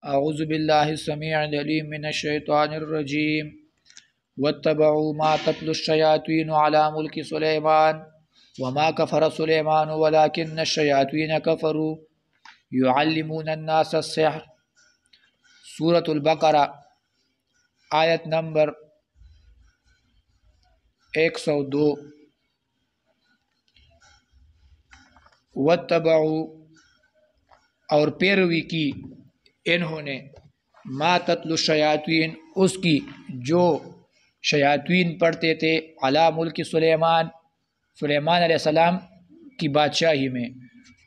اعوذ باللہ السمیع العلیم من الشیطان الرجیم واتبعوا ما تتلو الشیاطین علی ملک سلیمان وما کفر سلیمان ولکن الشیاطین کفروا یعلمون الناس السحر۔ سورۃ البقرہ آیت نمبر 102۔ واتبعوا اور پیروی کی انہوں نے ما تتلو الشیاطین اس کی جو شیاطین پڑھتے تھے علی ملک سلیمان سلیمان علیہ السلام کی بادشاہی میں،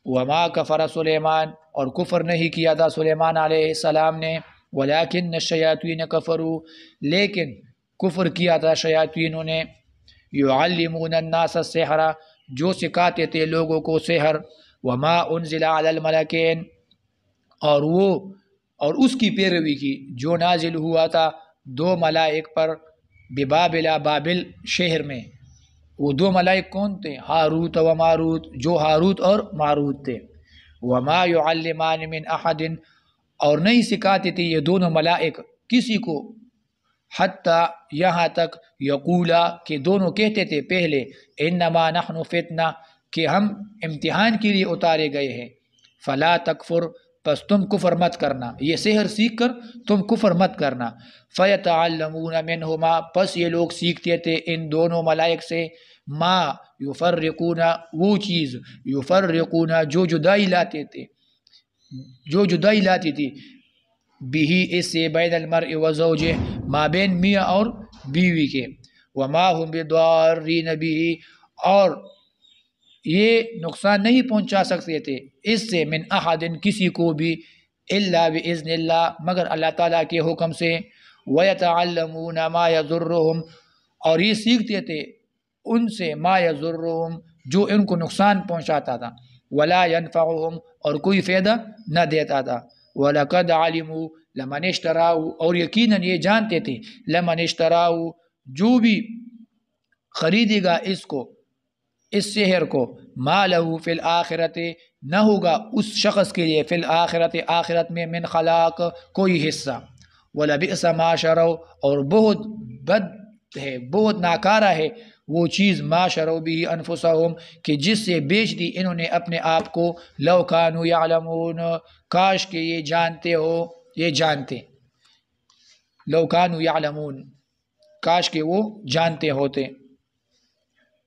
وما کفر سلیمان اور کفر نہیں کیا تھا سلیمان علیہ السلام نے، ولیکن الشیاطین کفروا لیکن کفر کیا تھا شیاطینوں نے، یعلمون الناس السحر جو سکھاتے تھے لوگوں کو سحر، وما انزل علی الملکین اور اس کی پیروی کی جو نازل ہوا تھا دو ملائک پر، ببابل بابل شہر میں۔ وہ دو ملائک کون تھے؟ ہاروت و ماروت، جو ہاروت اور ماروت تھے۔ وما يعلمان من احد اور نہیں سکھاتے تھے یہ دونوں ملائک کسی کو، حتیٰ یہاں تک یقولا کہ دونوں کہتے تھے پہلے، انما نحن فتنہ کہ ہم امتحان کے لیے اتارے گئے ہیں، فلا تکفر پس تم کفر مت کرنا، یہ سحر سیکھ کر تم کفر مت کرنا۔ فیتعلمون منہما پس یہ لوگ سیکھتے تھے ان دونوں ملائک سے، ما یفرقون وہ چیز، یفرقون جو جدائی لاتے تھے، جو جدائی لاتی تھی، بھی اس سے بین المرء و زوجہ ما بین میاں اور بیوی کے، وما هم بضارین به اور یہ نقصان نہیں پہنچا سکتے تھے اس سے، من احد کسی کو بھی، الا باذن اللہ مگر اللہ تعالیٰ کے حکم سے، ویتعلمون ما یضرهم اور یہ سیکھتے تھے ان سے، ما یضرهم جو ان کو نقصان پہنچاتا تھا، ولا ینفعهم اور کوئی فائدہ نہ دیتا تھا، وَلَقَدْ عَلِمُوا لَمَنِ اشْتَرَاهُ اور یقیناً یہ جانتے تھے، لمن اشتراہ جو بھی خریدے گا اس کو، اس سحر کو، ما لہو فی الآخرت نہ ہوگا اس شخص کے لیے، فی الآخرت آخرت میں، من خلاق کوئی حصہ، وَلَبِئْسَ مَا شَرَوْا اور بہت بد ہے، بہت ناکارہ ہے وہ چیز، ما شروا بھی انفسہم کہ جس سے بیچ دی انہوں نے اپنے آپ کو، لو کانوا یعلمون کاش کہ یہ جانتے ہو، یہ جانتے، لو کانوا یعلمون کاش کہ وہ جانتے ہوتے۔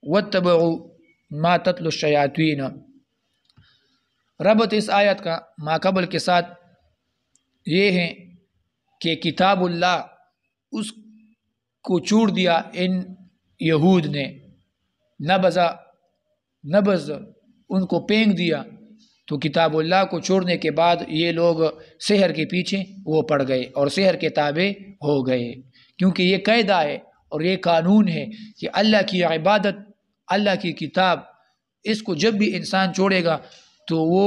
واتبعوا ما تتلو الشیاطین ربط اس آیت کا ما قبل کے ساتھ یہ ہے کہ کتاب اللہ اس کو چھوڑ دیا ان یہود نے، نبذ ان کو پھینک دیا، تو کتاب اللہ کو چھوڑنے کے بعد یہ لوگ سحر کے پیچھے وہ پڑ گئے اور سحر کے تابع ہو گئے، کیونکہ یہ قاعدہ ہے اور یہ قانون ہے کہ اللہ کی عبادت، اللہ کی کتاب، اس کو جب بھی انسان چھوڑے گا تو وہ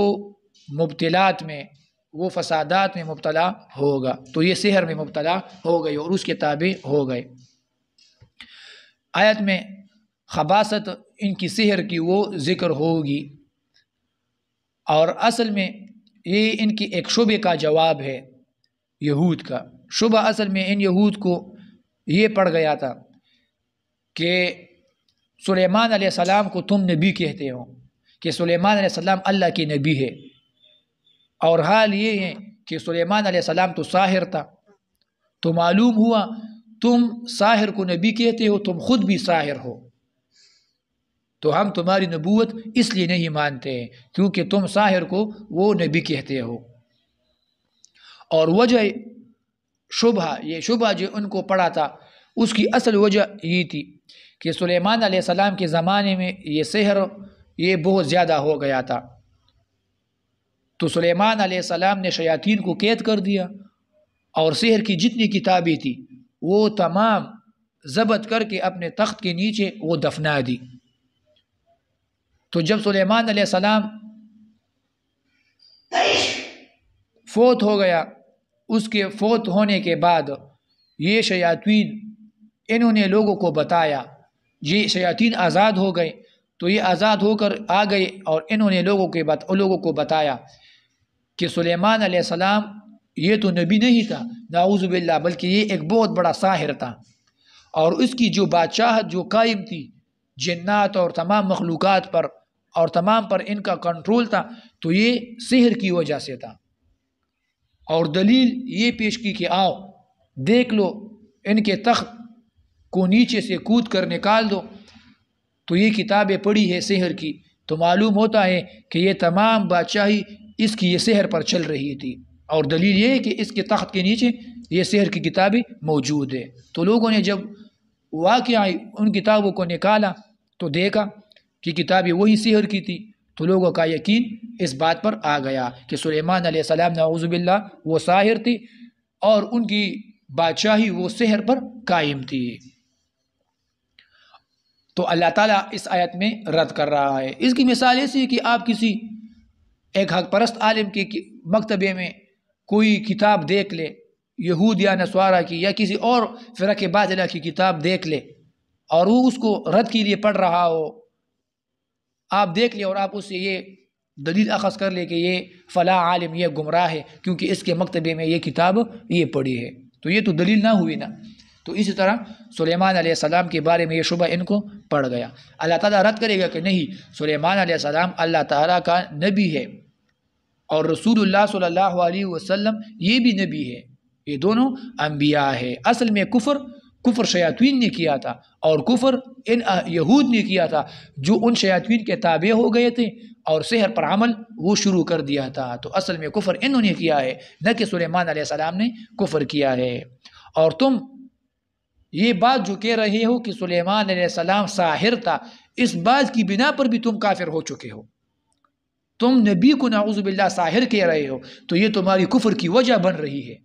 مبتلات میں، وہ فسادات میں مبتلا ہوگا، تو یہ سحر میں مبتلا ہو گئے اور اس کے تابع ہو گئے۔ آیت میں خباثت ان کی سحر کی وہ ذکر ہوگی، اور اصل میں یہ ان کی ایک شبہ کا جواب ہے، یہود کا شبہ۔ اصل میں ان یہود کو یہ پڑ گیا تھا کہ سلیمان علیہ السلام کو تم نبی کہتے ہو، کہ سلیمان علیہ السلام اللہ کی نبی ہے، اور حال یہ ہے کہ سلیمان علیہ السلام تو ساحر تھا، تو معلوم ہوا تم ساحر کو نبی کہتے ہو، تم خود بھی ساحر ہو، تو ہم تمہاری نبوت اس لیے نہیں مانتے ہیں کیونکہ تم ساحر کو وہ نبی کہتے ہو۔ اور وجہ شبہ، یہ شبہ جو ان کو پڑا تھا اس کی اصل وجہ یہ تھی کہ سلیمان علیہ السلام کے زمانے میں یہ سحر یہ بہت زیادہ ہو گیا تھا، تو سلیمان علیہ السلام نے شیاطین کو قید کر دیا، اور سحر کی جتنی کتابیں تھی وہ تمام ضبط کر کے اپنے تخت کے نیچے وہ دفنا دی۔ تو جب سلیمان علیہ السلام فوت ہو گیا، اس کے فوت ہونے کے بعد یہ شیاطین انہوں نے لوگوں کو بتایا، یہ شیاطین آزاد ہو گئے، تو یہ آزاد ہو کر آ گئے اور انہوں نے لوگوں کو بتایا کہ سلیمان علیہ السلام یہ تو نبی نہیں تھا نعوذ باللہ، بلکہ یہ ایک بہت بڑا ساحر تھا، اور اس کی جو بادشاہت جو قائم تھی جنات اور تمام مخلوقات پر اور تمام پر ان کا کنٹرول تھا، تو یہ سحر کی وجہ سے تھا۔ اور دلیل یہ پیش کی کہ آؤ دیکھ لو ان کے تخت کو نیچے سے کود کر نکال دو، تو یہ کتابیں پڑھی ہے سحر کی، تو معلوم ہوتا ہے کہ یہ تمام بادشاہی اس کی یہ سحر پر چل رہی تھی، اور دلیل یہ ہے کہ اس کے تخت کے نیچے یہ سحر کی کتابیں موجود ہے۔ تو لوگوں نے جب واقعہ ان کتابوں کو نکالا تو دیکھا کہ کتابیں وہی سحر کی تھی، تو لوگوں کا یقین اس بات پر آ گیا کہ سلیمان علیہ السلام نعوذ باللہ وہ ساحر تھی، اور ان کی بادشاہی وہ سحر پر قائم تھی۔ تو اللہ تعالیٰ اس آیت میں رد کر رہا ہے۔ اس کی مثال ایسی ہے کہ آپ کسی ایک حق پرست عالم کے مکتبے میں کوئی کتاب دیکھ لے، یہود یا نصارہ کی یا کسی اور فرقہ باطلہ کی کتاب دیکھ لے، اور وہ اس کو رد کے لیے پڑھ رہا ہو، آپ دیکھ لیں اور آپ اس سے یہ دلیل اخذ کر لے کہ یہ فلاں عالم یہ گمراہ ہے کیونکہ اس کے مکتبے میں یہ کتاب یہ پڑھی ہے، تو یہ تو دلیل نہ ہوئی نا۔ تو اسی طرح سلیمان علیہ السلام کے بارے میں یہ شبہ ان کو پڑ گیا۔ اللہ تعالیٰ رد کرے گا کہ نہیں، سلیمان علیہ السلام اللہ تعالیٰ کا نبی ہے، اور رسول اللہ صلی اللہ علیہ وسلم یہ بھی نبی ہے، یہ دونوں انبیاء ہے۔ اصل میں کفر شیاطین نے کیا تھا، اور کفر ان یہود نے کیا تھا جو ان شیاطین کے تابع ہو گئے تھے اور سحر پر عمل وہ شروع کر دیا تھا۔ تو اصل میں کفر انہوں نے کیا ہے، نہ کہ سلیمان علیہ السلام نے کفر کیا ہے۔ اور تم یہ بات جو کہہ رہے ہو کہ سلیمان علیہ السلام ساحر تھا، اس بات کی بنا پر بھی تم کافر ہو چکے ہو۔ تم نبی کو نعوذ باللہ ساحر کہہ رہے ہو، تو یہ تمہاری کفر کی وجہ بن رہی ہے۔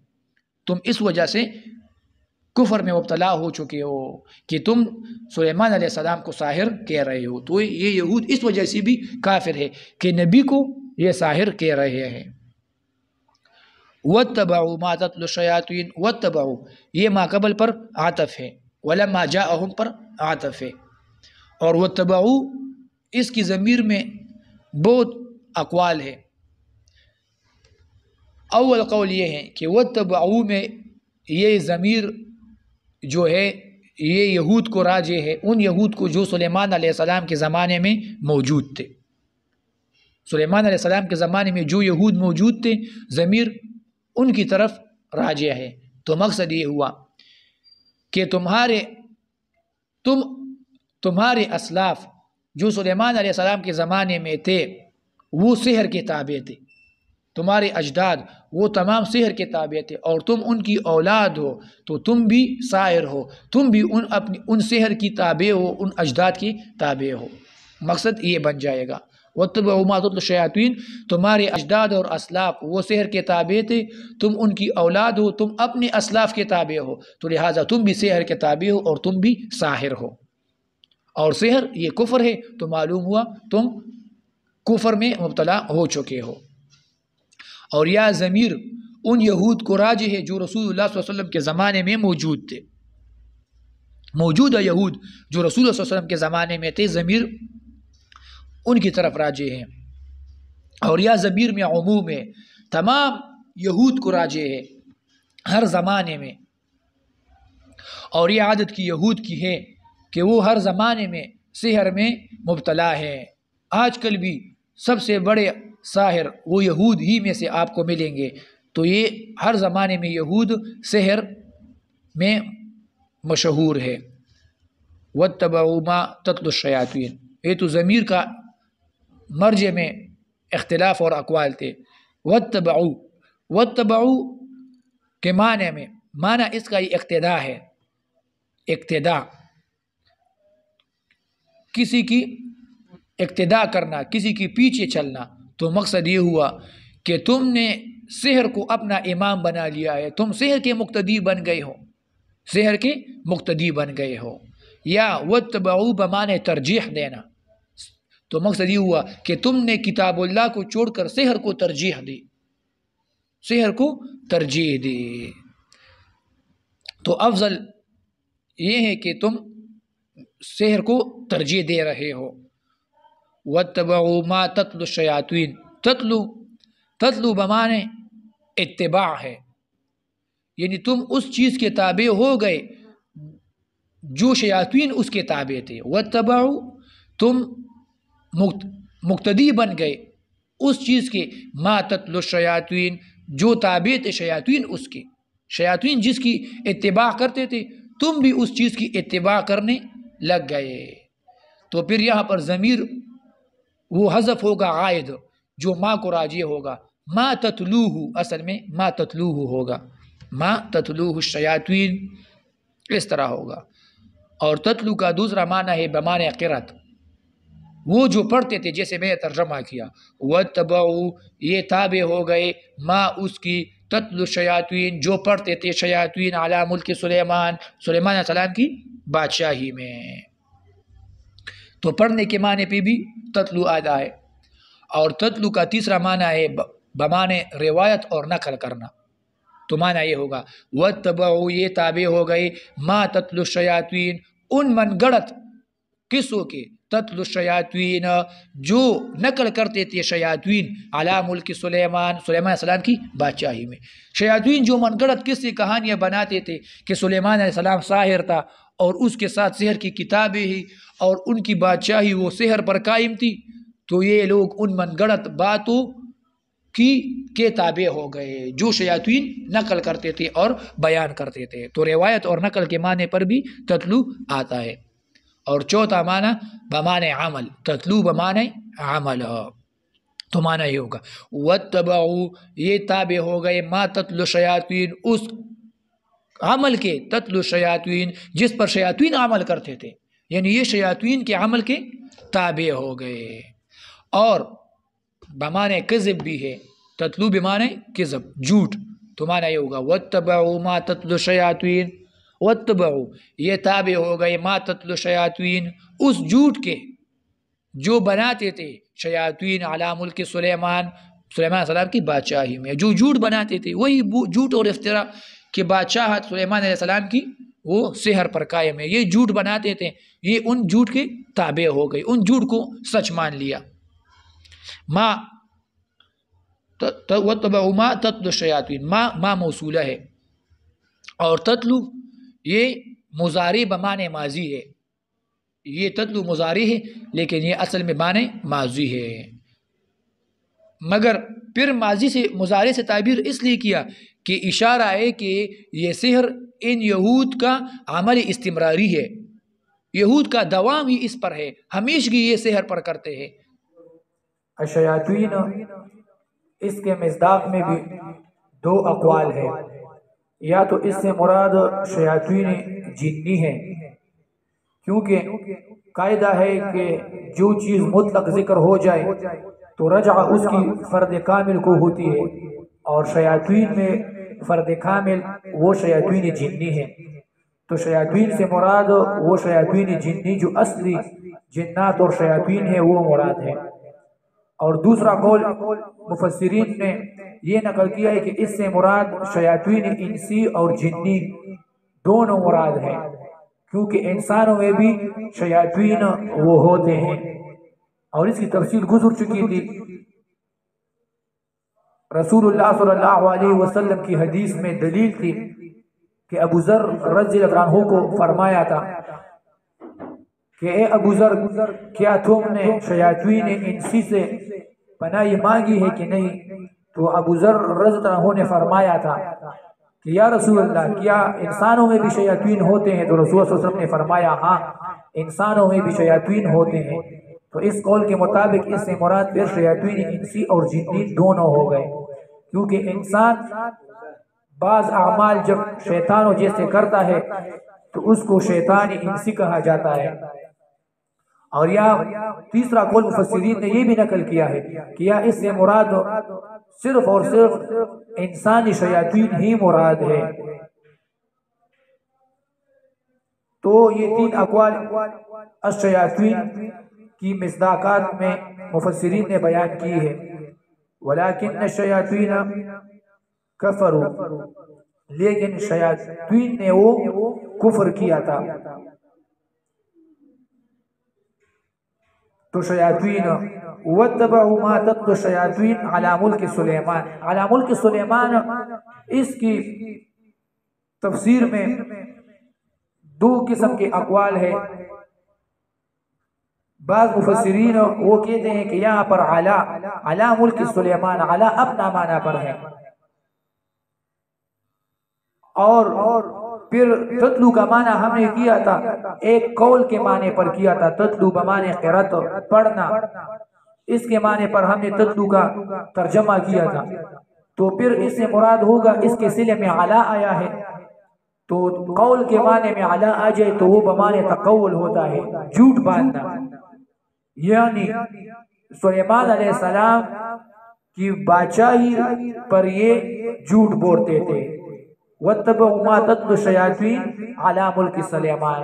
تم اس وجہ سے کفر میں مبتلا ہو چکے ہو کہ تم سلیمان علیہ السلام کو ساحر کہہ رہے ہو۔ تو یہ یہود اس وجہ سے بھی کافر ہے کہ نبی کو یہ ساحر کہہ رہے ہیں۔ وَاتَّبَعُوا مَا تَتْلُو الشَّيَاطِينُ، وَاتَّبَعُوا یہ ما قبل پر عاطف ہے، وَلَمَّا جَاءَهُمْ پر عاطف ہے، اور وَاتَّبَعُوا اس کی ضمیر میں بہت اقوال ہے۔ اول قول یہ ہے کہ وَاتَّبَعُوا میں یہ ضمیر جو ہے یہ یہود کو راجع ہے، ان یہود کو جو سلیمان علیہ السلام کے زمانے میں موجود تھے۔ سلیمان علیہ السلام کے زمانے میں جو یہود موجود تھے، ضمیر ان کی طرف راجع ہے۔ تو مقصد یہ ہوا کہ تمہارے اسلاف جو سلیمان علیہ السلام کے زمانے میں تھے وہ سحر کے تابع تھے، تمہارے اجداد وہ تمام سحر کے تابع تھے، اور تم ان کی اولاد ہو تو تم بھی ساحر ہو، تم بھی ان سحر کی تابع ہو، ان اجداد کی تابع ہو۔ مقصد یہ بن جائے گا وَاتَّبَعُوا مَا تَتْلُو الشَّيَاطِينُ، تمہارے اجداد اور اسلاف وہ سحر کے تابع تھے، تم ان کی اولاد ہو، تم اپنے اسلاف کے تابع ہو، تو لہٰذا تم بھی سحر کے تابع ہو اور تم بھی ساحر ہو۔ اور سحر یہ کفر ہے، تو معلوم ہوا تم کفر میں مبتلا ہو چکے ہو۔ اور یا ضمیر ان یہود کو راجع ہے جو رسول اللہ صلی اللہ علیہ وسلم کے زمانے میں موجود تھے، موجودہ یہود جو رسول اللہ صلی اللہ علیہ وسلم کے زمانے میں تھے، ضمیر ان کی طرف راجع ہے۔ اور یا ضمیر میں عموم ہے، تمام یہود کو راجع ہے ہر زمانے میں، اور یہ عادت کی یہود کی ہے کہ وہ ہر زمانے میں سحر میں مبتلا ہے۔ آج کل بھی سب سے بڑے ساحر وہ یہود ہی میں سے آپ کو ملیں گے، تو یہ ہر زمانے میں یہود سحر میں مشہور ہے۔ وَاتَّبَعُوا مَا تَتْلُو الشَّيَاطِينُ، یہ تو ضمیر کا مرجع میں اختلاف اور اقوال تھے۔ وَاتَّبَعُوا کے معنی میں، معنی اس کا یہ اقتداء ہے، اقتداء، کسی کی اقتداء کرنا، کسی کے پیچھے چلنا۔ تو مقصد یہ ہوا کہ تم نے سحر کو اپنا امام بنا لیا ہے، تم سحر کے مقتدی بن گئے ہو، سحر کے مقتدی بن گئے ہو۔ یا وَاتَّبَعُوا بمعنی ترجیح دینا، تو مقصد یہ ہوا کہ تم نے کتاب اللہ کو چھوڑ کر سحر کو ترجیح دی، سحر کو ترجیح دی۔ تو افضل یہ ہے کہ تم سحر کو ترجیح دے رہے ہو۔ وَاتَّبَعُوا مَا تَتْلُو الشَّيَاطِينُ، تتلو بمعنی اتباع ہے، یعنی تم اس چیز کے تابع ہو گئے جو شیاطین اس کے تابع تھے، واتبعوا تم مقتدی بن گئے اس چیز کے، ما تتلو الشیاطین جو تابع تھے شیاطین اس کے، شیاطین جس کی اتباع کرتے تھے تم بھی اس چیز کی اتباع کرنے لگ گئے۔ تو پھر یہاں پر ضمیر وہ حذف ہوگا عائد جو ما کو راجع ہوگا، ما تتلوہ اصل میں ما تتلوہ ہوگا، ما تتلوہ الشیاطین اس طرح ہوگا۔ اور تتلو کا دوسرا معنی ہے بمعنی قرأت، وہ جو پڑھتے تھے، جیسے میں نے ترجمہ کیا واتبعوا یہ تابع ہو گئے ما اس کی تتلو الشیاطین جو پڑھتے تھے شیاطین علی ملک سلیمان، سلیمان علیہ السلام کی بادشاہی میں۔ تو پڑھنے کے معنی پہ بھی تتلو آتا ہے۔ اور تتلو کا تیسرا معنی ہے بمعنی روایت اور نقل کرنا، تو معنی یہ ہوگا واتبعوا یہ تابع ہو گئے ما تتلو الشیاطین ان من گڑت قصوں کے، تتلو الشیاطین جو نقل کرتے تھے شیاطین علی ملک سلیمان، سلیمان علیہ السلام کی بادشاہی میں۔ شیاطین جو من گڑت قصے کہانیاں بناتے تھے کہ سلیمان علیہ السلام ساحر تھا اور اس کے ساتھ سحر کی کتابیں ہی اور ان کی بادشاہی وہ سحر پر قائم تھی، تو یہ لوگ ان من گڑت باتوں کے تابع ہو گئے جو شیاطین نقل کرتے تھے اور بیان کرتے تھے۔ تو روایت اور نقل کے معنی پر بھی تتلو آتا ہے۔ اور چوتھا معنی بمعنی عمل، تتلو بمعنی عمل، تو معنی یہ ہوگا واتبعوا یہ تابع ہو گئے ما تتلو الشیاطین اس عمل کے، تتلو الشیاطین جس پر شیاطین عمل کرتے تھے، یعنی یہ شیاطین کے عمل کے تابع ہو گئے۔ اور بمعنی کذب بھی ہے، تتلو بمعنی کذب جھوٹ، تو معنی یہ ہوگا واتبعوا ما تتلو الشیاطین، واتبعوا یہ تابع ہو گئے ما تتلو الشیاطین اس جھوٹ کے جو بناتے تھے شیاطین علی ملک سلیمان، سلیمان علیہ السلام کی بادشاہی میں، جو جھوٹ بناتے تھے وہی جھوٹ اور افتراء کہ بادشاہت سلیمان علیہ السلام کی وہ سحر پر قائم ہے، یہ جھوٹ بناتے تھے، یہ ان جھوٹ کے تابع ہو گئے، ان جھوٹ کو سچ مان لیا۔ ما واتبعوا ما تتلو الشیاطین، ما موصولہ ہے، اور تتلو یہ مضارع بمعنی ماضی ہے، یہ تتلو مضارع ہے لیکن یہ اصل میں معنی ماضی ہے، مگر پھر ماضی سے مضارع سے تعبیر اس لیے کیا کہ اشارہ ہے کہ یہ سحر ان یہود کا عمل استمراری ہے، یہود کا دوام ہی اس پر ہے، ہمیشگی یہ سحر پر کرتے ہیں۔ الشیاطین اس کے مصداق میں بھی دو اقوال ہے، یا تو اس سے مراد شیاطین جنی ہے، کیونکہ قاعدہ ہے کہ جو چیز مطلق ذکر ہو جائے تو رجع اس کی فرد کامل کو ہوتی ہے، اور شیاطین میں فرد کامل وہ شیاطین جنی ہے، تو شیاطین سے مراد وہ شیاطین جنی جو اصلی جنات اور شیاطین ہے وہ مراد ہے۔ اور دوسرا قول مفسرین نے یہ نقل کیا ہے کہ اس سے مراد شیاطین انسی اور جنی دونوں مراد ہیں، کیونکہ انسانوں میں بھی شیاطین وہ ہوتے ہیں، اور اس کی تفصیل گزر چکی تھی۔ رسول اللہ صلی اللہ علیہ وسلم کی حدیث میں دلیل تھی کہ ابو ذر رضی اللہ عنہ کو فرمایا تھا کہ اے ابو ذر کیا تم نے شیاطین انسی سے پناہ مانگی ہے کہ نہیں؟ تو ابو ذر رضی اللہ عنہ نے فرمایا تھا کہ یا رسول اللہ کیا انسانوں میں بھی شیاطین ہوتے ہیں؟ تو رسول اللہ صلی اللہ علیہ وسلم نے فرمایا ہاں انسانوں میں بھی شیاطین ہوتے ہیں۔ تو اس قول کے مطابق اس سے مراد پھر شیاطین انسی اور جنی دونوں ہو گئے، کیونکہ انسان بعض اعمال جب شیطانوں جیسے کرتا ہے تو اس کو شیطان انسی کہا جاتا ہے۔ اور یا تیسرا قول مفسرین نے یہ بھی نقل کیا ہے کہ یا اس سے مراد صرف اور صرف انسانی شیاطین ہی مراد ہے۔ تو یہ تین اقوال الشیاطین کی مصداقات میں مفسرین نے بیان کی ہے۔ ولیکن الشیاطین کفروا، لیکن شیاطین نے وہ کفر کیا تھا۔ تو شیاطین واتبعوا ما تتلو الشیاطین علی ملک سلیمان، علی ملک سلیمان اس کی تفسیر میں دو قسم کے اقوال ہے. بعض مفسرین وہ کہتے ہیں کہ یہاں پر علی ملک سلیمان، علی اپنا معنی پر ہے، اور پھر تتلو کا معنی ہم نے کیا تھا ایک قول کے معنی پر کیا تھا. تتلو بمعنی قرأت، پڑھنا، اس کے معنی پر ہم نے تتلو کا ترجمہ کیا تھا. تو پھر اس سے مراد ہوگا اس کے صلے میں علی آیا ہے، تو قول کے معنی میں علی آ جائے تو وہ بمعنی تقول ہوتا ہے، جھوٹ باندھنا. یعنی سلیمان علیہ السلام کی بادشاہی پر یہ جھوٹ بولتے تھے. وَاتَّبَعُوا مَا تَتْلُو الشَّيَاطِينُ عَلَى مُلْكِ سُلَيْمَانَ،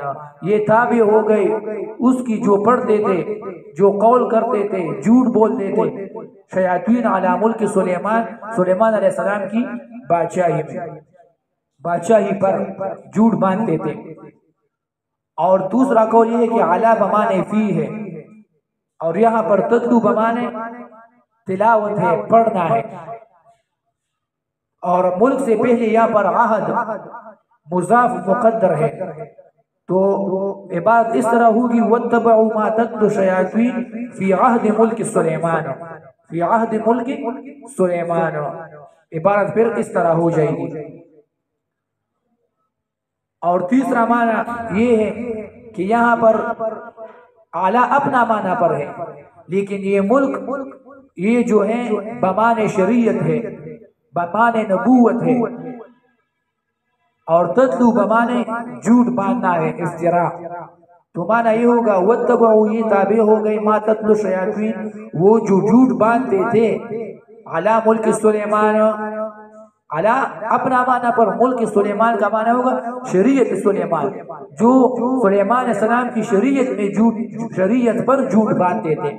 یہ تابع ہو گئے اس کی جو پڑھتے تھے، جو قول کرتے تھے، جھوٹ بولتے تھے، شیاطین علی ملک سلیمان، سلیمان علیہ السلام کی بادشاہی میں، بادشاہی پر جھوٹ باندھتے تھے. اور دوسرا قول یہ ہے کہ علی بمعنی فی ہے، اور یہاں پر تتلو بمعنی تلاوت ہے، پڑھنا ہے. اور ملک سے پہلے یہاں پر عہد مضاف مقدر ہے، تو عبارت اس طرح ہوگی وَاتَّبَعُوا مَا تَتْلُو الشَّيَاطِينُ فِي عَهْدِ مُلْكِ سُلَيْمَانَ، فی عہد ملک سلیمان، عبارت پھر اس طرح ہو جائے گی. اور تیسرا معنی یہ ہے کہ یہاں پر اعلیٰ اپنا معنی پر ہے، لیکن یہ ملک یہ جو ہے بمعنی شریعت ہے، بمعنی نبوت ہے، اور تتلو بمعنی جھوٹ باندھنا ہے، افتراء. تو معنی یہ ہوگا وَاتَّبَعُوا، یہ تابع ہو گئے، مَا تَتْلُو الشَّيَاطِينُ، وہ جو جھوٹ باندھتے تھے، علی ملک سلیمان، علی اپنا معنی پر، ملک سلیمان کا معنی ہوگا شریعت سلیمان، جو سلیمان علیہ السلام کی شریعت میں شریعت پر جھوٹ باندھتے تھے،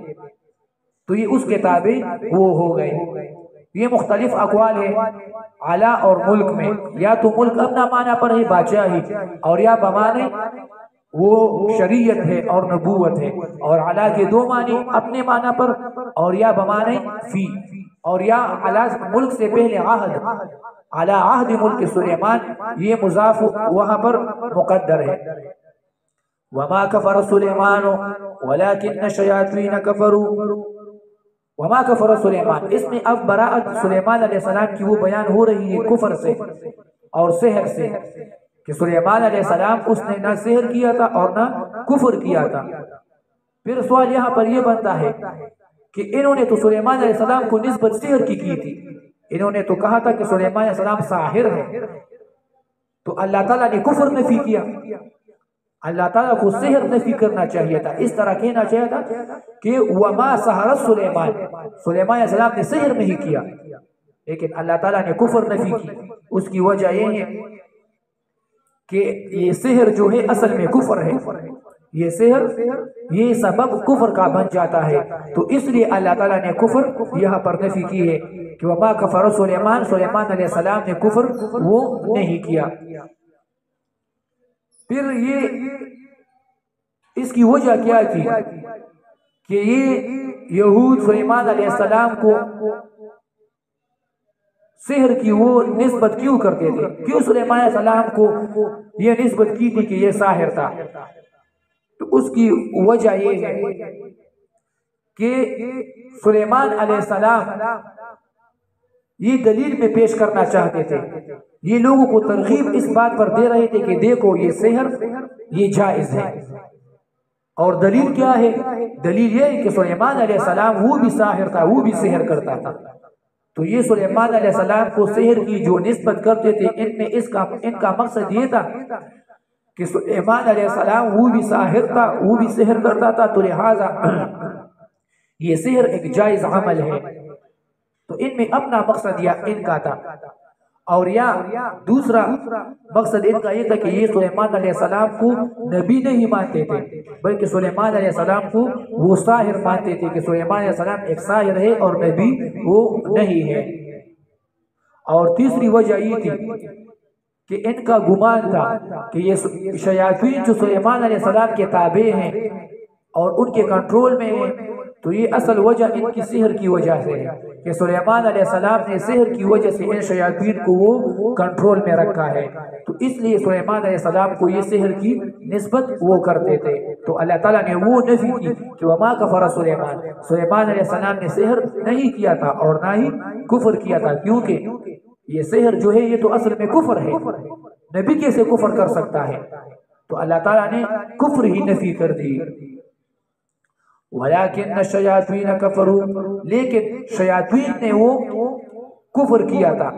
تو یہ اس کے تابع وہ ہو گئے. یہ مختلف اقوال ہے علی اور ملک میں، یا تو ملک اپنا معنی پر ہے بادشاہی، اور یا بمعنی وہ شریعت ہے اور نبوت ہے. اور علی کے دو معنی، اپنے معنی پر، اور یا بمعنی فی، اور یا علی ملک سے پہلے عہد، علی عہد ملک سلیمان، یہ مضاف وہاں پر مقدر ہے. وما کفر سلیمان ولکن الشیاطین کفروا، وما کفر سلیمان، اس میں اب براءت سلیمان علیہ السلام کی وہ بیان ہو رہی ہے کفر سے اور سحر سے، کہ سلیمان علیہ السلام اس نے نہ سحر کیا تھا اور نہ کفر کیا تھا. پھر سوال یہاں پر یہ بنتا ہے کہ انہوں نے تو سلیمان علیہ السلام کو نسبت سحر کی تھی، انہوں نے تو کہا تھا کہ سلیمان علیہ السلام ساحر ہے، تو اللہ تعالیٰ نے کفر نفی کیا. اللہ تعالیٰ کو سحر نفی کرنا چاہیے تھا، اس طرح کہنا چاہیے تھا کہ وما سحر سلیمان، سلیمان علیہ السلام نے سحر نہیں کیا، لیکن اللہ تعالیٰ نے کفر نفی کی. اس کی وجہ یہ ہے کہ یہ سحر جو ہے اصل میں کفر ہے، یہ سحر یہ سبب کفر کا بن جاتا ہے، تو اس لیے اللہ تعالیٰ نے کفر یہاں پر نفی کی ہے کہ وما کفر سلیمان، سلیمان علیہ السلام نے کفر وہ نہیں کیا. پھر یہ اس کی وجہ کیا تھی کہ یہ یہود سلیمان علیہ السلام کو سحر کی وہ نسبت کیوں کرتے تھے، کیوں سلیمان علیہ السلام کو یہ نسبت کی تھی کہ یہ ساحر تھا؟ تو اس کی وجہ یہ ہے کہ سلیمان علیہ السلام یہ دلیل میں پیش کرنا چاہتے تھے، یہ لوگوں کو ترغیب اس بات پر دے رہے تھے کہ دیکھو یہ سحر یہ جائز ہے. اور دلیل کیا ہے؟ دلیل یہ ہے کہ سلیمان علیہ السلام وہ بھی ساحر تھا، وہ بھی سحر کرتا تھا. تو یہ سلیمان علیہ السلام کو سحر کی جو نسبت کرتے تھے، ان کا مقصد یہ تھا کہ سلیمان علیہ السلام وہ بھی ساحر تھا، وہ بھی سحر کرتا تھا، تو لہٰذا یہ سحر ایک جائز عمل ہے. تو ان میں اپنا مقصد یا ان کا تھا، اور یا دوسرا مقصد ان کا یہ تھا کہ یہ سلیمان علیہ السلام کو نبی نہیں مانتے تھے، بلکہ سلیمان علیہ السلام کو وہ ساحر مانتے تھے کہ سلیمان علیہ السلام ایک ساحر ہے اور نبی وہ نہیں ہے. اور تیسری وجہ یہ تھی کہ ان کا گمان تھا کہ یہ شیاطین جو سلیمان علیہ السلام کے تابع ہیں اور ان کے کنٹرول میں ہیں، تو یہ اصل وجہ ان کی سحر کی وجہ سے ہے کہ سلیمان علیہ السلام نے سحر کی وجہ سے ان شیاطین کو وہ کنٹرول میں رکھا ہے، تو اس لیے سلیمان علیہ السلام کو یہ سحر کی نسبت وہ کرتے تھے۔ تو اللہ تعالیٰ نے وہ نفی کی کہ وما کفر سلیمان، سلیمان علیہ السلام نے سحر نہیں کیا تھا اور نہ ہی کفر کیا تھا، کیونکہ یہ سحر جو ہے یہ تو اصل میں کفر ہے، نبی کیسے کفر کر سکتا ہے؟ تو اللہ تعالیٰ نے کفر ہی نفی کر دی۔ وَلَكِنَّ الشَّيَاطِينَ كَفَرُوا، لیکن شیاطین نے وہ کفر کیا تھا۔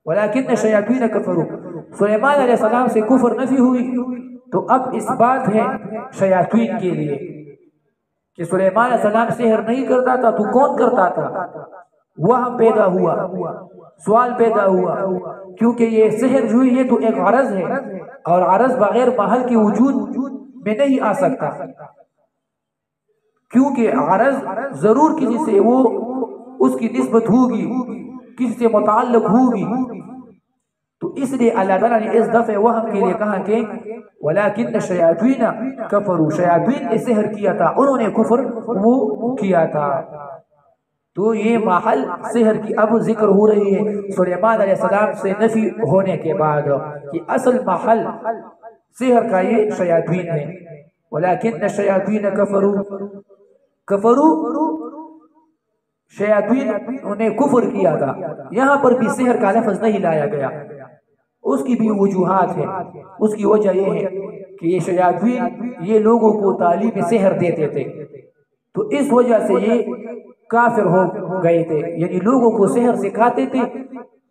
وَلَكِنَّ الشَّيَاطِينَ كَفَرُوا، سلیمان علیہ السلام سے کفر نفی ہوئی، تو اب اس بات ہے شیاطین کے لیے کہ سلیمان علیہ السلام سحر نہیں کرتا تھا تو کون کرتا تھا؟ وہم پیدا ہوا، سوال پیدا ہوا، کیونکہ یہ سحر جو یہ تو ایک عرض ہے، اور عرض بغیر محل کے وجود میں نہیں آ سکتا، کیونکہ عرض ضرور کسی سے وہ اس کی نسبت ہوگی، کسی سے متعلق ہوگی، تو اس لیے اللہ تعالیٰ نے اس دفعہ وہم کے لیے کہا کہ وَلَكِنَّ الشَّيَاطِينَ كَفَرُوا، شیاطین نے سحر کیا تھا، انہوں نے کفر وہ کیا تھا۔ تو یہ محل سحر کی اب ذکر ہو رہی ہے سلیمان علیہ السلام سے نفی ہونے کے بعد کہ اصل محل سحر کا یہ شیاطین ہے۔ وَلَكِنَّ الشَّيَاطِينَ كَفَرُوا، شیاطین انہیں کفر کیا تھا۔ یہاں پر بھی سحر کا لفظ نہیں لایا گیا، اس کی بھی وجوہات ہیں۔ اس کی وجہ یہ ہے کہ یہ شیاطین یہ لوگوں کو تعلیم سحر دیتے تھے، تو اس وجہ سے یہ کافر ہو گئے تھے، یعنی لوگوں کو سحر سکھاتے تھے،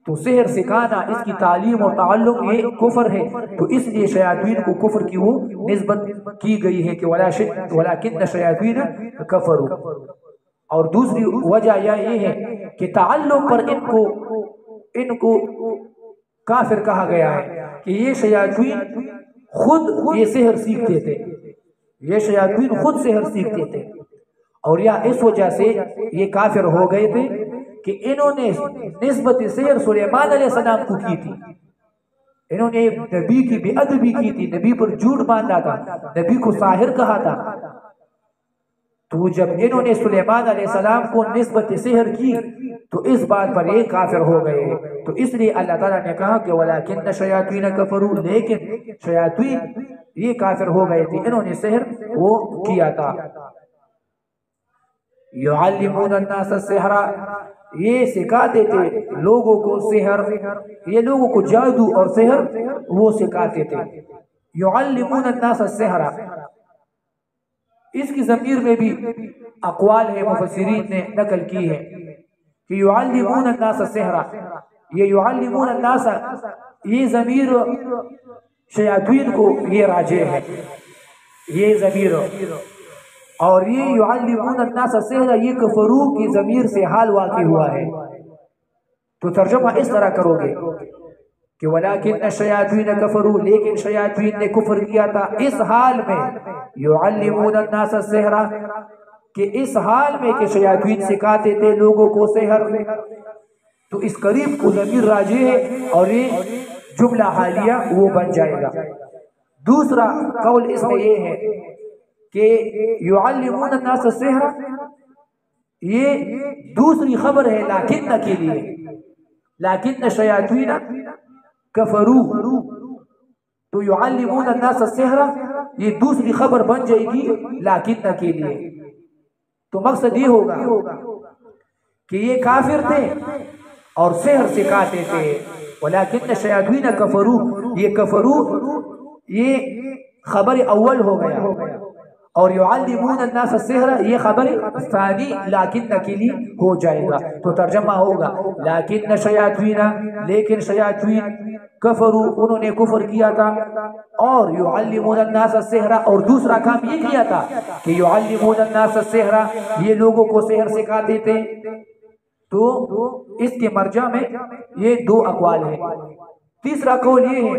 تو سحر سکھانا اس کی تعلیم اور تعلق یہ کفر ہے، تو اس لیے شیاطین کو کفر کی وہ نسبت کی گئی ہے کہ وَلَكِنَّ الشَّيَاطِينَ كَفَرُوا۔ اور دوسری وجہ یہ ہے کہ تعلق پر ان کو کافر کہا گیا ہے کہ یہ شیاطین خود یہ سحر سیکھتے تھے، یہ شیاطین خود سحر سیکھتے تھے، اور یا اس وجہ سے یہ کافر ہو گئے تھے کہ انہوں نے نسبت سحر سلیمان علیہ السلام کو کی تھی، انہوں نے نبی کی بے ادبی کی تھی، نبی پر جھوٹ باندھا تھا، نبی کو ساحر کہا تھا، تو جب انہوں نے سلیمان علیہ السلام کو نسبت سحر کی تو اس بات پر یہ کافر ہو گئے، تو اس لیے اللہ تعالیٰ نے کہا کہ وَلَكِنَّ الشَّيَاطِينَ كَفَرُوا، لیکن شیاطین یہ کافر ہو گئے تھے، انہوں نے سحر وہ کیا تھا۔ يُعَلِّمُونَ النَّاسَ السِّحْرَ، یہ سکھاتے تھے لوگوں کو سحر، یہ لوگوں کو جادو اور سحر وہ سکھاتے تھے۔ يُعَلِّمُونَ النَّاسَ السِّحْرَ، اس کی ضمیر میں بھی اقوال ہے، مفسرین نے نقل کی ہے کہ يُعَلِّمُونَ النَّاسَ السِّحْرَ، یہ يُعَلِّمُونَ النَّاسَ یہ ضمیر شیاطین کو یہ راجع ہے، یہ ضمیر، اور یہ يُعَلِّمُونَ النَّاسَ السِّحْرَ یہ کفروا کی ضمیر سے حال واقع ہوا ہے، تو ترجمہ اس طرح کرو گے کہ وَلَكِنَّ الشَّيَاطِينَ كَفَرُوا، لیکن شیاطین نے کفر کیا تھا اس حال میں، يُعَلِّمُونَ النَّاسَ السِّحْرَ کہ اس حال میں کہ شیاطین سکھاتے تھے لوگوں کو سحر، تو اس قریب کو ضمیر راجع ہے اور یہ جملہ حالیہ وہ بن جائے گا۔ دوسرا قول اس میں یہ ہے کہ يُعَلِّمُونَ النَّاسَ السِّحْرَ یہ دوسری خبر ہے لیکن کے لیے، لیکن الشیاطین کفروا، تو يُعَلِّمُونَ النَّاسَ السِّحْرَ یہ دوسری خبر بن جائے گی لیکن کے لیے، تو مقصد یہ ہوگا کہ یہ کافر تھے اور سحر سکھاتے تھے، وَلَكِنَّ الشَّيَاطِينَ كَفَرُوا یہ کفروا یہ خبر اول ہو گیا، اور يُعَلِّمُونَ النَّاسَ السِّحْرَ یہ خبر ثانی لیکن کے لیے ہو جائے گا، تو ترجمہ ہوگا لیکن الشیاطین، لیکن شیاطین کفروا انہوں نے کفر کیا تھا، اور يُعَلِّمُونَ النَّاسَ السِّحْرَ اور دوسرا کام یہ کیا تھا کہ يُعَلِّمُونَ النَّاسَ السِّحْرَ یہ لوگوں کو سحر سکھاتے تھے، تو اس کے مرجع میں یہ دو اقوال ہیں۔ تیسرا قول یہ ہے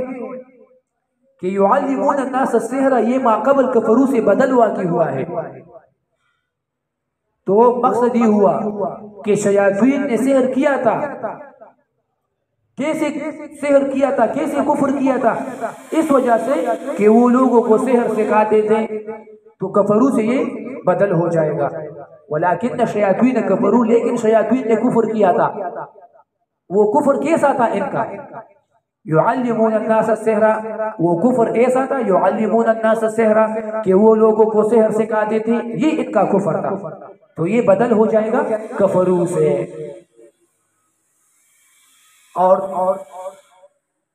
کہ يُعَلِّمُونَ النَّاسَ السِّحْرَ یہ ما قبل کفروا سے بدل واقع ہوا ہے، تو مقصد یہ ہوا کہ شیاطین نے سحر کیا تھا، کیسے سحر کیا تھا، کیسے کفر کیا تھا، اس وجہ سے کہ وہ لوگوں کو سحر سکھاتے تھے، تو کفروا سے یہ بدل ہو جائے گا۔ ولیکن شیاطین کفروا، لیکن شیاطین نے کفر کیا تھا۔ وہ کفر کیسا تھا ان کا؟ یعلمون الناس السحر، وہ کفر ایسا تھا یعلمون الناس السحر کہ وہ لوگوں کو سحر سکھاتے تھے، یہ ان کا کفر تھا۔ تو یہ بدل ہو جائے گا کفرو سے۔ اور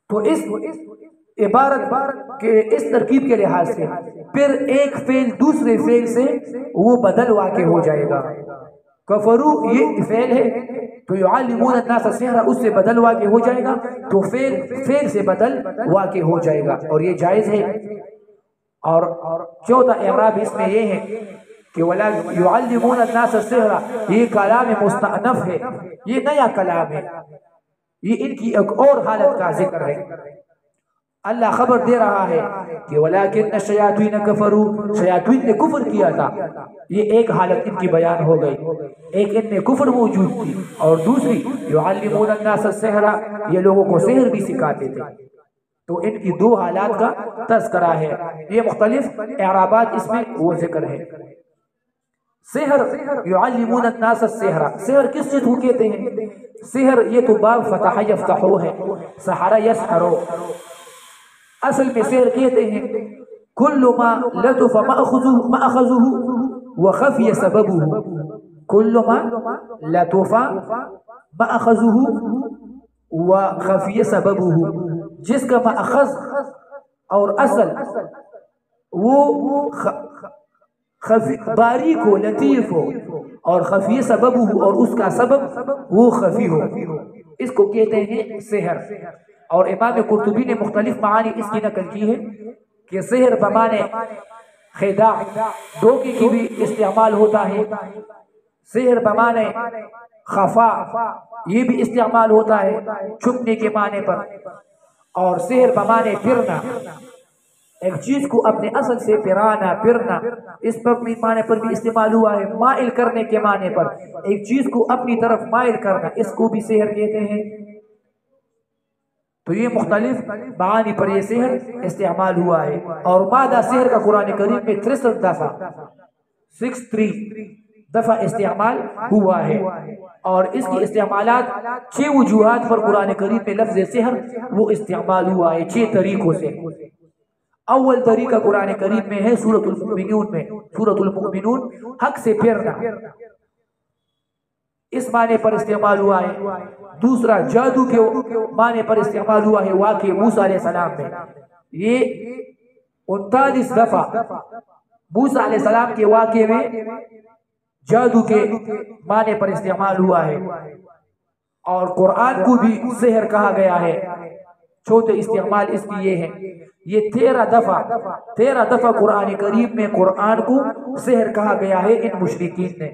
تو اس عبارت کے اس ترکیب کے لحاظ سے پھر ایک فعل دوسرے فعل سے وہ بدل واقع ہو جائے گا۔ کفرو یہ فعل ہے تو یعلمون الناس السحر اس سے بدل واقع ہو جائے گا، تو فعل سے بدل واقع ہو جائے گا، اور یہ جائز ہے۔ اور چوتھا اعراب اس میں یہ ہے کہ ولا یعلمون الناس السحر، یہ کلام مستأنف ہے، یہ نیا کلام ہے، یہ ان کی ایک اور حالت کا ذکر ہے۔ اللہ خبر دے رہا ہے کہ ولیکن الشیاطین کفروا، شیاطین نے کفر کیا تھا، یہ ایک حالت ان کی بیان ہو گئی، ایک ان میں کفر موجود تھی، اور دوسری یعلمون الناس السحر، یہ لوگوں کو سحر بھی سکھاتے تھے۔ تو ان کی دو حالات کا تذکرہ ہے، یہ مختلف اعرابات اس میں وہ ذکر ہے۔ سحر، یعلمون الناس السحر، سحر کس چیز کو کہتے ہیں؟ سحر یہ تو باب فتح یفتحو ہے، سحر یسحرو، اصل میں سحر کہتے ہیں کل ما لطف مأخذه وخفی سببه، کل ما لطف مأخذه وخفی سببه، جس کا مأخذ اور اصل وہ باریک ہو، لطیف ہو، اور خفی سبب ہو، اور اس کا سبب وہ خفی ہو، اس کو کہتے ہیں سحر۔ اور امام قرطبی نے مختلف معانی اس کی نقل کی ہے کہ سحر بمانے خداع، دھوکے کی بھی استعمال ہوتا ہے، سحر بمانے خفا یہ بھی استعمال ہوتا ہے چھپنے کے معنی پر، اور سحر بمانے پھرنا، ایک چیز کو اپنے اصل سے پھرانا، پھرنا، اس پر معنی پر بھی استعمال ہوا ہے۔ مائل کرنے کے معنی پر، ایک چیز کو اپنی طرف مائل کرنا، اس کو بھی سحر کہتے ہیں۔ تو یہ مختلف معانی پر یہ سحر استعمال ہوا ہے، اور مادہ سحر کا قرآن کریم میں 63 دفعہ 63 دفعہ استعمال ہوا ہے، اور اس کی استعمالات 6 وجوہات پر قرآن کریم میں لفظ سحر وہ استعمال ہوا ہے، 6 طریقوں سے۔ اول طریقہ قرآن کریم میں ہے سورۃ المؤمنون میں، سورۃ المؤمنون حق سے پھرنا، اس معنی پر استعمال ہوا ہے۔ دوسرا جادو کے معنی پر استعمال ہوا ہے واقع موسیٰ علیہ السلام میں، یہ 39 دفعہ موسیٰ علیہ السلام کے واقعے میں جادو کے معنی پر استعمال ہوا ہے۔ اور قرآن کو بھی سحر کہا گیا ہے، چھوٹے استعمال اس کی یہ ہے، یہ 13 دفعہ قرآن کریم میں قرآن کو سحر کہا گیا ہے ان مشرکین نے۔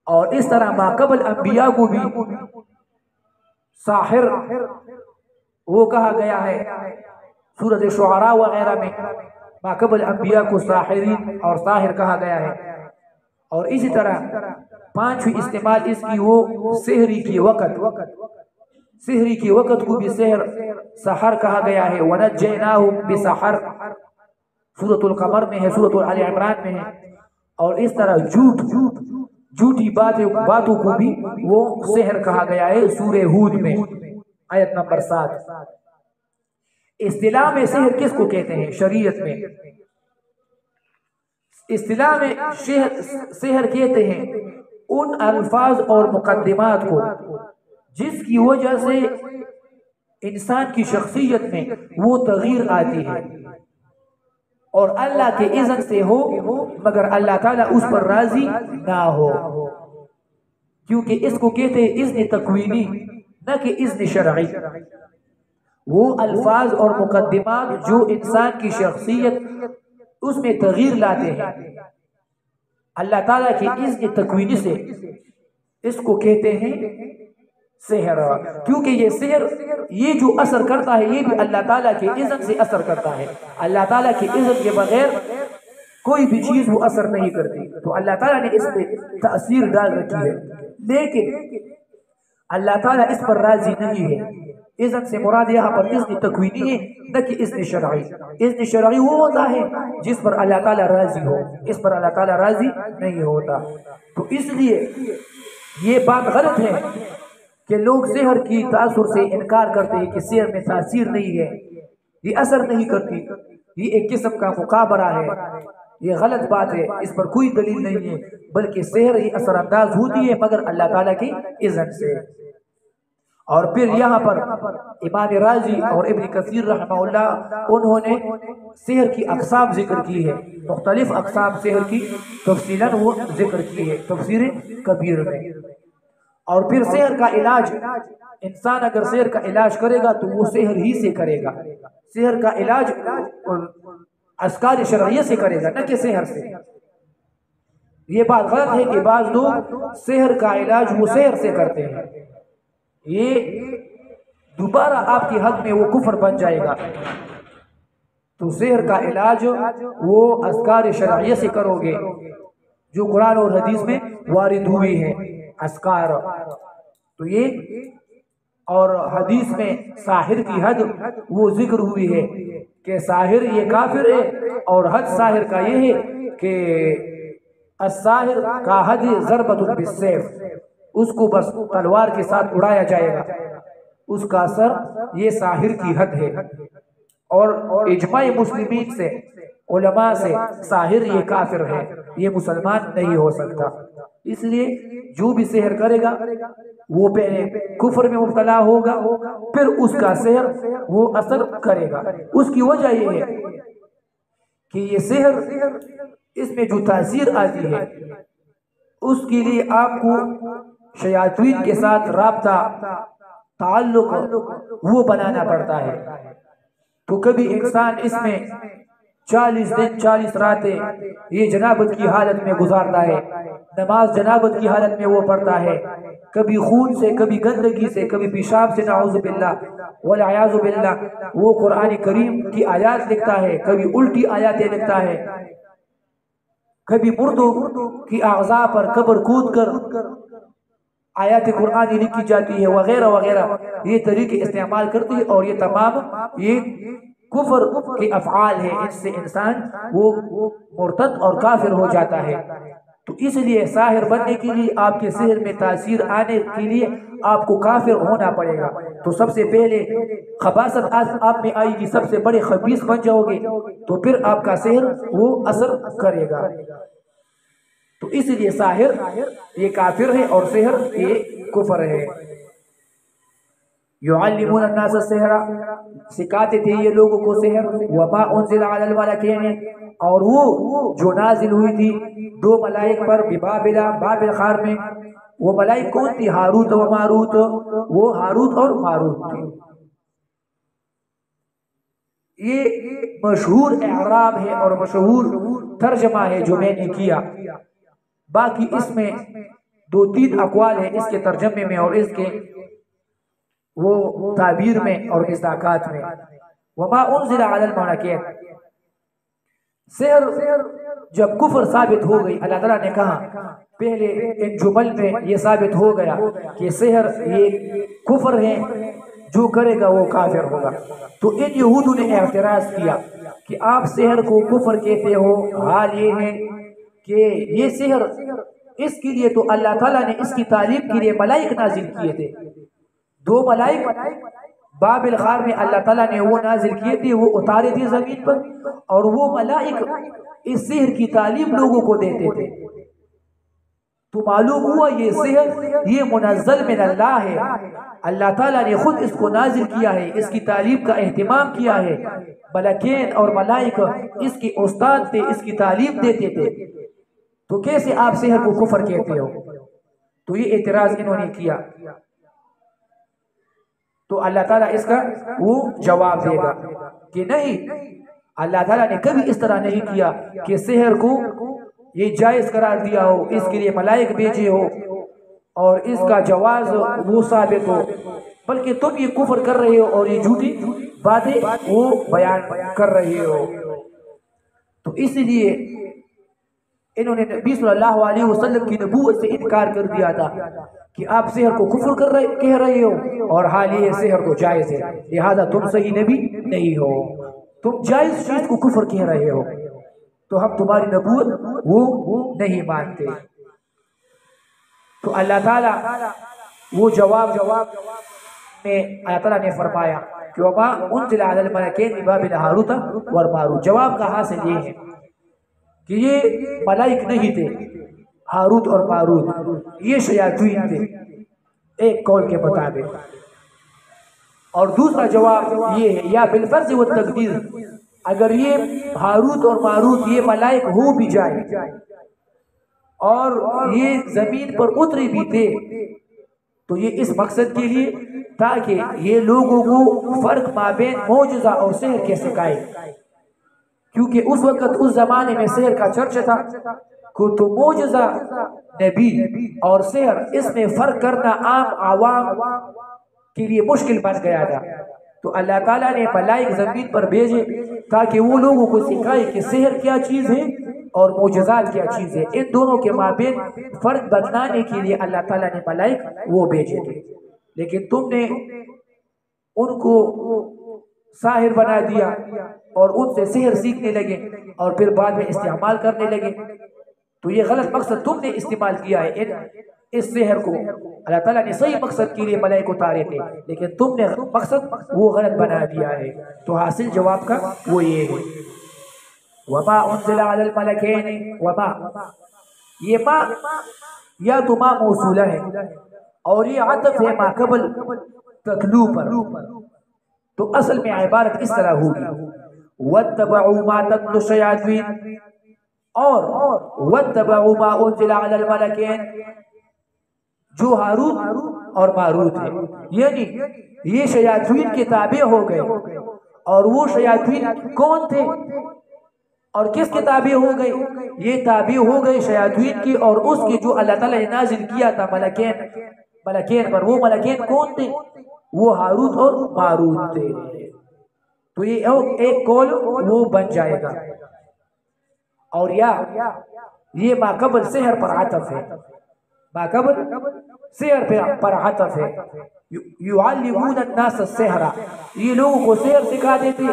اور اس طرح ماقبل انبیاء کو بھی ساحر وہ کہا گیا ہے، سورۃ شعراء وغیرہ میں ماقبل انبیاء کو ساحرین اور ساحر کہا گیا ہے۔ اور اسی طرح 5ویں استعمال اس کی وہ سحری کی وقت، سحری کی وقت کو بھی سحر کہا گیا ہے، وَنَجَّيْنَاهُمْ بِسَحَرٍ سورۃ القمر میں ہے، سورۃ آل عمران میں ہے۔ اور اس طرح جھوٹی باتوں کو بھی وہ سحر کہا گیا ہے سورہ ہود میں آیت نمبر 7۔ اصطلاح میں سحر کس کو کہتے ہیں شریعت میں؟ اصطلاح میں سحر کہتے ہیں ان الفاظ اور مقدمات کو جس کی وجہ سے انسان کی شخصیت میں وہ تغییر آتی ہے، اور اللہ کے اذن سے ہو مگر اللہ تعالیٰ اس پر راضی نہ ہو، کیونکہ اس کو کہتے ہیں اذن تکوینی نہ کہ اذن شرعی۔ وہ الفاظ اور مقدمات جو انسان کی شخصیت اس میں تغییر لاتے ہیں، اللہ تعالیٰ کے اذن تکوینی سے اس کو کہتے ہیں سحر، کیونکہ یہ سحر یہ جو اثر کرتا ہے یہ بھی اللہ تعالیٰ کے اذن سے اثر کرتا ہے، اللہ تعالیٰ کے اذن کے بغیر کوئی بھی چیز وہ اثر نہیں کرتی، تو اللہ تعالیٰ نے اس پہ تأثیر ڈال رکھی ہے، لیکن اللہ تعالیٰ اس پر راضی نہیں ہے، اذن سے مراد یہاں پر اذن تکوینی ہے نہ کہ اذن شرعی. اذن شرعی وہ ہوتا ہے جس پر اللہ تعالیٰ راضی ہو، اس پر اللہ تعالیٰ راضی نہیں ہوتا. تو اس لیے یہ بات غلط ہے کہ لوگ سحر کی تاثر سے انکار کرتے ہیں کہ سحر میں تاثیر نہیں ہے، یہ اثر نہیں کرتی، یہ ایک قسم کا مقابرہ ہے. یہ غلط بات ہے، اس پر کوئی دلیل نہیں ہے، بلکہ سحر ہی اثر انداز ہوتی ہے مگر اللہ تعالیٰ کی اذن سے. اور پھر یہاں پر امام رازی اور ابن کثیر رحمہ اللہ انہوں نے سحر کی اقسام ذکر کی ہے، مختلف اقسام سحر کی تفصیلاً وہ ذکر کی ہے تفسیر کبیر میں. اور پھر سحر کا علاج، انسان اگر سحر کا علاج کرے گا تو وہ سحر ہی سے کرے گا. سحر کا علاج اذکار شرعیہ سے کرے گا نہ کہ سحر سے. یہ بات غلط ہے کہ بعض لوگ سحر کا علاج وہ سحر سے کرتے ہیں، یہ دوبارہ آپ کی حد میں وہ کفر بن جائے گا. تو سحر کا علاج وہ اذکار شرعیہ سے کرو گے جو قرآن اور حدیث میں وارد ہوئی ہیں اذکار. تو یہ اور حدیث میں ساحر کی حد وہ ذکر ہوئی ہے کہ ساحر یہ کافر ہے، اور حد ساحر کا یہ ہے کہ الساحر کا حد ضربۃ بالسیف، اس کو بس تلوار کے ساتھ اڑایا جائے گا، اس کا اثر یہ ساحر کی حد ہے. اور اجماع مسلمین سے علماء سے ساحر یہ کافر ہے، یہ مسلمان نہیں ہو سکتا. اس لیے جو بھی سحر کرے گا وہ پہلے کفر میں مبتلا ہوگا، پھر اس کا سحر وہ اثر کرے گا. اس کی وجہ یہ ہے کہ یہ سحر اس میں جو تاثیر آتی ہے اس کے لیے آپ کو شیاطین کے ساتھ رابطہ تعلق وہ بنانا پڑتا ہے. تو کبھی انسان اس میں 40 دن 40 راتیں یہ جنابت کی حالت میں گزارتا ہے، نماز جنابت کی حالت میں وہ پڑھتا ہے، کبھی خون سے، کبھی گندگی سے، کبھی پیشاب سے، نعوذ باللہ والعیاذ باللہ وہ قرآن کریم کی آیات لکھتا ہے، کبھی الٹی آیاتیں لکھتا ہے، کبھی مردوں کی اعضاء پر قبر کود کر آیات قرآن لکھی جاتی ہے وغیرہ وغیرہ. یہ طریقے استعمال کرتی ہے اور یہ تمام یہ کفر کے افعال ہیں، اس سے انسان وہ مرتد اور کافر ہو جاتا ہے. تو اس لیے ساحر بننے کے لیے آپ کے سحر میں تاثیر آنے کے لیے آپ کو کافر ہونا پڑے گا. تو سب سے پہلے خباثت آپ میں آئے گی، سب سے بڑے خبیث بن جاؤ گے، تو پھر آپ کا سحر وہ اثر کرے گا. تو اس لیے ساحر یہ کافر ہے اور سحر یہ کفر ہے. یعلمون الناس السحر، سکھاتے تھے یہ لوگوں کو سحر. وما انزل علی الملکین، اور وہ جو نازل ہوئی تھی 2 ملائک پر ببابل، بابل خار میں. وہ ملائک کون تھی؟ ہاروت و ماروت، وہ ہاروت اور ماروت تھی. یہ مشہور اعراب ہے اور مشہور ترجمہ ہے جو میں نے کیا. باقی اس میں 2-3 اقوال ہیں اس کے ترجمے میں اور اس کے وہ تعبیر میں اور مصداقات میں. وما انزل علی الملکین، سحر جب کفر ثابت ہو گئی، اللہ تعالیٰ نے کہا پہلے ایک جمل میں یہ ثابت ہو گیا کہ سحر یہ کفر ہے، جو کرے گا وہ کافر ہوگا. تو ان یہودوں نے اعتراض کیا کہ آپ سحر کو کفر کہتے ہو، حال یہ ہے کہ یہ سحر اس کے لیے تو اللہ تعالیٰ نے اس کی تعلیم کے لیے ملائک نازل کیے تھے. 2 ملائک بابل غار میں اللہ تعالیٰ نے وہ نازل کیے تھے، وہ اتارے تھے زمین پر، اور وہ ملائک اس سحر کی تعلیم لوگوں کو دیتے تھے. تو معلوم ہوا یہ سحر یہ منزل من اللہ ہے، اللہ تعالیٰ نے خود اس کو نازل کیا ہے، اس کی تعلیم کا اہتمام کیا ہے. ملکین اور ملائک اس کے استاد تھے، اس کی تعلیم دیتے تھے. تو کیسے آپ سحر کو کفر کہتے ہو؟ تو یہ اعتراض انہوں نے کیا. تو اللہ تعالیٰ اس کا وہ جواب دے گا کہ نہیں، اللہ تعالیٰ نے کبھی اس طرح نہیں کیا کہ سحر کو یہ جائز قرار دیا ہو، اس کے لیے ملائک بھیجے ہو اور اس کا جواز وہ ثابت ہو، بلکہ تم یہ کفر کر رہے ہو اور یہ جھوٹی باتیں وہ بیان کر رہے ہو. تو اس لیے انہوں نے نبی صلی اللہ علیہ وسلم کی نبوت سے انکار کر دیا تھا کہ آپ سحر کو کفر کہہ رہے ہو اور حال یہ سحر تو جائز ہے، لہذا تم صحیح نبی نہیں ہو، تم جائز چیز کو کفر کہہ رہے ہو، تو ہم تمہاری نبوت وہ نہیں مانتے۔ تو اللہ تعالیٰ وہ جواب میں اللہ تعالیٰ نے فرمایا کہ وما انزل علی الملکین ببابل ہاروت وماروت، جواب کا حاصل یہ ہے کہ یہ ملائک نہیں تھے ہاروت اور ماروت، یہ شیاطین تھے ایک قول کے مطابق۔ اور دوسرا جواب یہ ہے یا بالفرض والتقدیر، اگر یہ ہاروت اور ماروت یہ ملائک ہو بھی جائے اور یہ زمین پر اترے بھی تھے تو یہ اس مقصد کے لیے تاکہ یہ لوگوں کو فرق مابین معجزہ اور سحر کے سکھائے، کیونکہ اس وقت اس زمانے میں سحر کا چرچ تھا کہ تو معجزہ نبی اور سحر اس میں فرق کرنا عام عوام کے لیے مشکل بن گیا تھا۔ تو اللہ تعالیٰ نے ملائک زمین پر بھیجے تاکہ وہ لوگوں کو سکھائے کہ سحر کیا چیز ہے اور معجزات کیا چیز ہے، ان دونوں کے مابین فرق بتلانے کے لیے اللہ تعالیٰ نے ملائک وہ بھیجے تھے۔ لیکن تم نے ان کو ساحر بنا دیا اور ان سے سحر سیکھنے لگے اور پھر بعد میں استعمال کرنے لگے، تو یہ غلط مقصد تم نے استعمال کیا ہے۔ اس سحر کو اللہ تعالیٰ نے صحیح مقصد کے لیے ملائک اتارے تھے لیکن تم نے مقصد وہ غلط بنا دیا ہے، تو حاصل جواب کا وہ یہ ہے وما انزل علی الملکین وما، یہ ما یا تو ما موصولہ ہے اور یہ عطف ہے ما قبل تتلو پر، تو اصل میں عبارت اس طرح ہوگی واتبعوا ما تتلو الشیاطین اور واتبعوا ما انزل علی الملکین جو ہاروت اور ماروت ہے، یعنی یہ شیاطین کے تابع ہو گئے۔ اور وہ شیاطین کون تھے اور کس کے تابع ہو گئے؟ یہ تابع ہو گئے شیاطین کی اور اس کی جو اللہ تعالیٰ نے نازل کیا تھا ملکین پر۔ وہ ملکین کون تھے؟ وہ ہاروت اور ماروت تھے۔ تو یہ ایک قول وہ بن جائے گا، اور یا یہ ما قبل سحر پر عطف ہے، ما قبل سحر پر عطف ہے۔ یعلمون الناس السحر، یہ لوگوں کو سحر سکھا دیتے،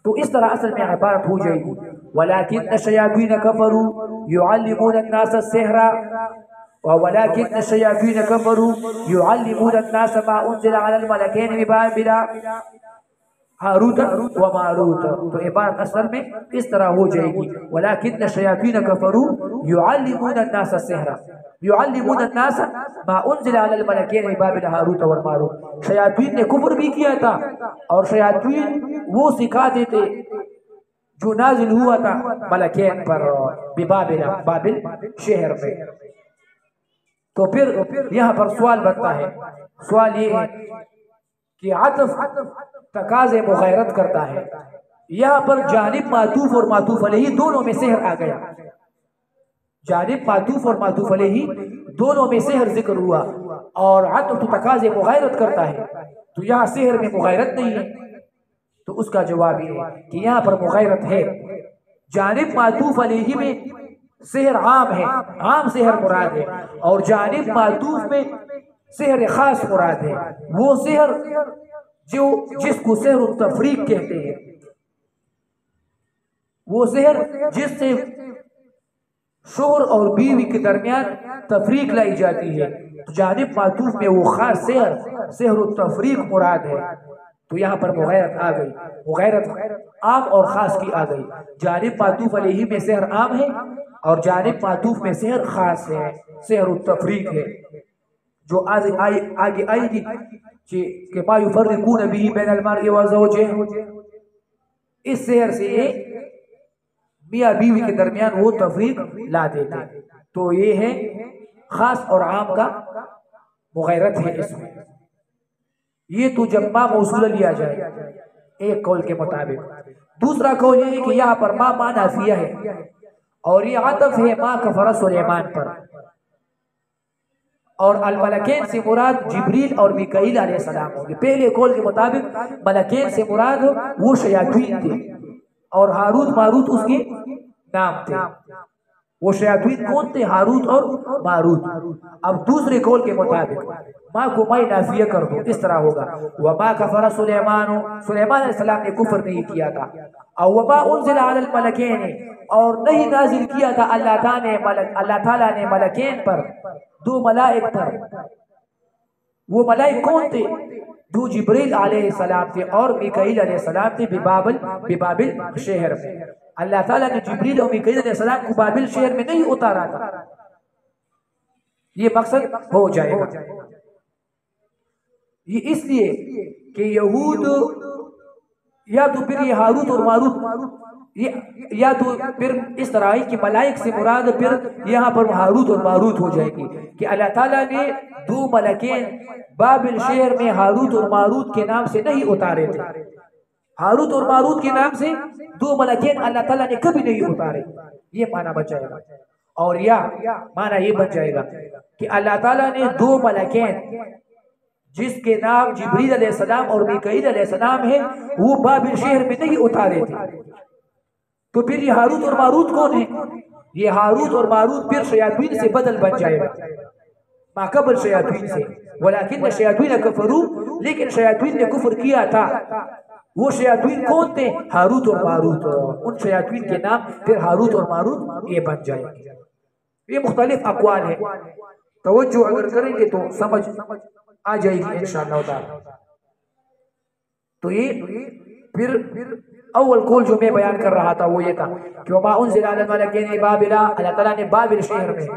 تو اس طرح اصل میں عبارت ہو جائے گی ولیکن الشیاطین کفروا یعلمون الناس السحر ولكن الشياطين كفروا يعلمون الناس ما انزل على الملكين ببابل ہاروت و ماروت، تو عبارت اصل میں اس طرح ہو جائے گی ولكن الشياطين كفروا يعلمون الناس السحر يعلمون الناس ما انزل على الملكين ببابل ہاروت و ماروت۔ شیاطین نے کفر بھی کیا تھا اور شیاطین وہ سکھا دیتے جو نازل ہوا تھا ملکین پر ببابل، بابل شہر میں۔ تو پھر یہاں پر سوال بنتا ہے، سوال یہ ہے کہ عطف تقاضے مغایرت کرتا ہے، یہاں پر جانب معطوف اور معطوف علیہ دونوں میں سحر آ گیا، جانب معطوف اور معطوف علیہ دونوں میں سحر ذکر ہوا اور عطف تو تقاضے مغایرت کرتا ہے، تو یہاں سحر میں مغایرت نہیں ہے۔ تو اس کا جواب یہ ہے کہ یہاں پر مغایرت ہے، جانب معطوف علیہ میں سحر عام ہے، عام سحر مراد ہے، اور جانب معطوف میں سحر خاص مراد ہے، وہ سحر جو جس کو سحر التفریق کہتے ہیں، وہ سحر جس سے شوہر اور بیوی کے درمیان تفریق لائی جاتی ہے، تو جانب معطوف میں وہ خاص سحر التفریق مراد ہے۔ تو یہاں پر مغایرت آ گئی، مغایرت عام اور خاص کی آ گئی، جانب معطوف علیہ میں سحر عام ہے اور جانب معطوف میں سحر خاص ہے، سحر التفریق ہے، جو آگے آئے گی کہ ما یفرقون به بین المرء وزوجہ، اس سحر سے میاں بیوی کے درمیان وہ تفریق لا دیتے، تو یہ ہے خاص اور عام کا مغایرت ہے اس میں۔ یہ تو جب ما موصولہ لیا جائے ایک قول کے مطابق، دوسرا قول یہ ہے کہ یہاں پر ما نافیہ ہے اور یہ عطف ہے ما کفر سلیمان پر، اور الملکین سے مراد جبریل اور میکائیل علیہ السلام ہوں گے۔ پہلے قول کے مطابق ملکین سے مراد وہ شیاطین تھے اور ہاروت ماروت اس کے نام تھے۔ وہ شیاطین کون تھے؟ ہاروت اور ماروت۔ اب دوسرے قول کے مطابق ماں کو میں نافیہ کر دوں، اس طرح ہوگا وما کفر سلیمان، سلیمان علیہ السلام نے کفر نہیں کیا تھا، اور وما انزل علی الملکین، اور نہیں نازل کیا تھا اللہ تعالیٰ نے ملکین پر، دو ملائک پر۔ وہ ملائک کون تھے؟ دو جبریل علیہ السلام تھے اور میکائیل علیہ السلام تھے ببابل شہر میں۔ اللہ تعالیٰ نے جبریل اور میکائیل علیہ السلام کو بابل شہر میں نہیں اتارا تھا، یہ مقصد ہو جائے گا۔ یہ اس لیے کہ یہود یا تو پھر یہ ہاروت اور ماروت، یا تو پھر اس طرح کی ملائک سے مراد پھر یہاں پر ہاروت اور ماروت ہو جائے گی کہ اللہ تعالیٰ نے دو ملکین بابل شہر میں ہاروت اور ماروت کے نام سے نہیں اتارے تھے۔ ہاروت اور ماروت کے نام سے دو ملکین اللہ تعالیٰ نے کبھی نہیں اتارے، یہ معنی بن جائے گا۔ اور یا معنی یہ بن جائے گا کہ اللہ تعالیٰ نے دو ملکین جس کے نام جبریل علیہ السلام اور میکائیل علیہ السلام ہے وہ بابل شہر میں نہیں اتارے تھے، تو پھر یہ ہاروت اور ماروت کون ہے؟ یہ ہاروت اور ماروت پھر شیاطین سے بدل بن جائے گا، ما قبل شیاطین سے، ولیکن شیاطین کفروا، لیکن شیاطین نے کفر کیا تھا۔ وہ شیاطین کون تھے؟ ہاروت اور ماروت، ان شیاطین کے نام پھر ہاروت اور ماروت یہ بن جائے گا۔ یہ مختلف اقوال ہیں، توجہ اگر کریں گے تو سمجھ آ جائے گی انشاءاللہ تعالی۔ تو یہ پھر اول قول جو میں بیان کر رہا تھا وہ یہ تھا کہ وما انزل علی الملکین بابل، اللہ تعالیٰ نے بابل شہر میں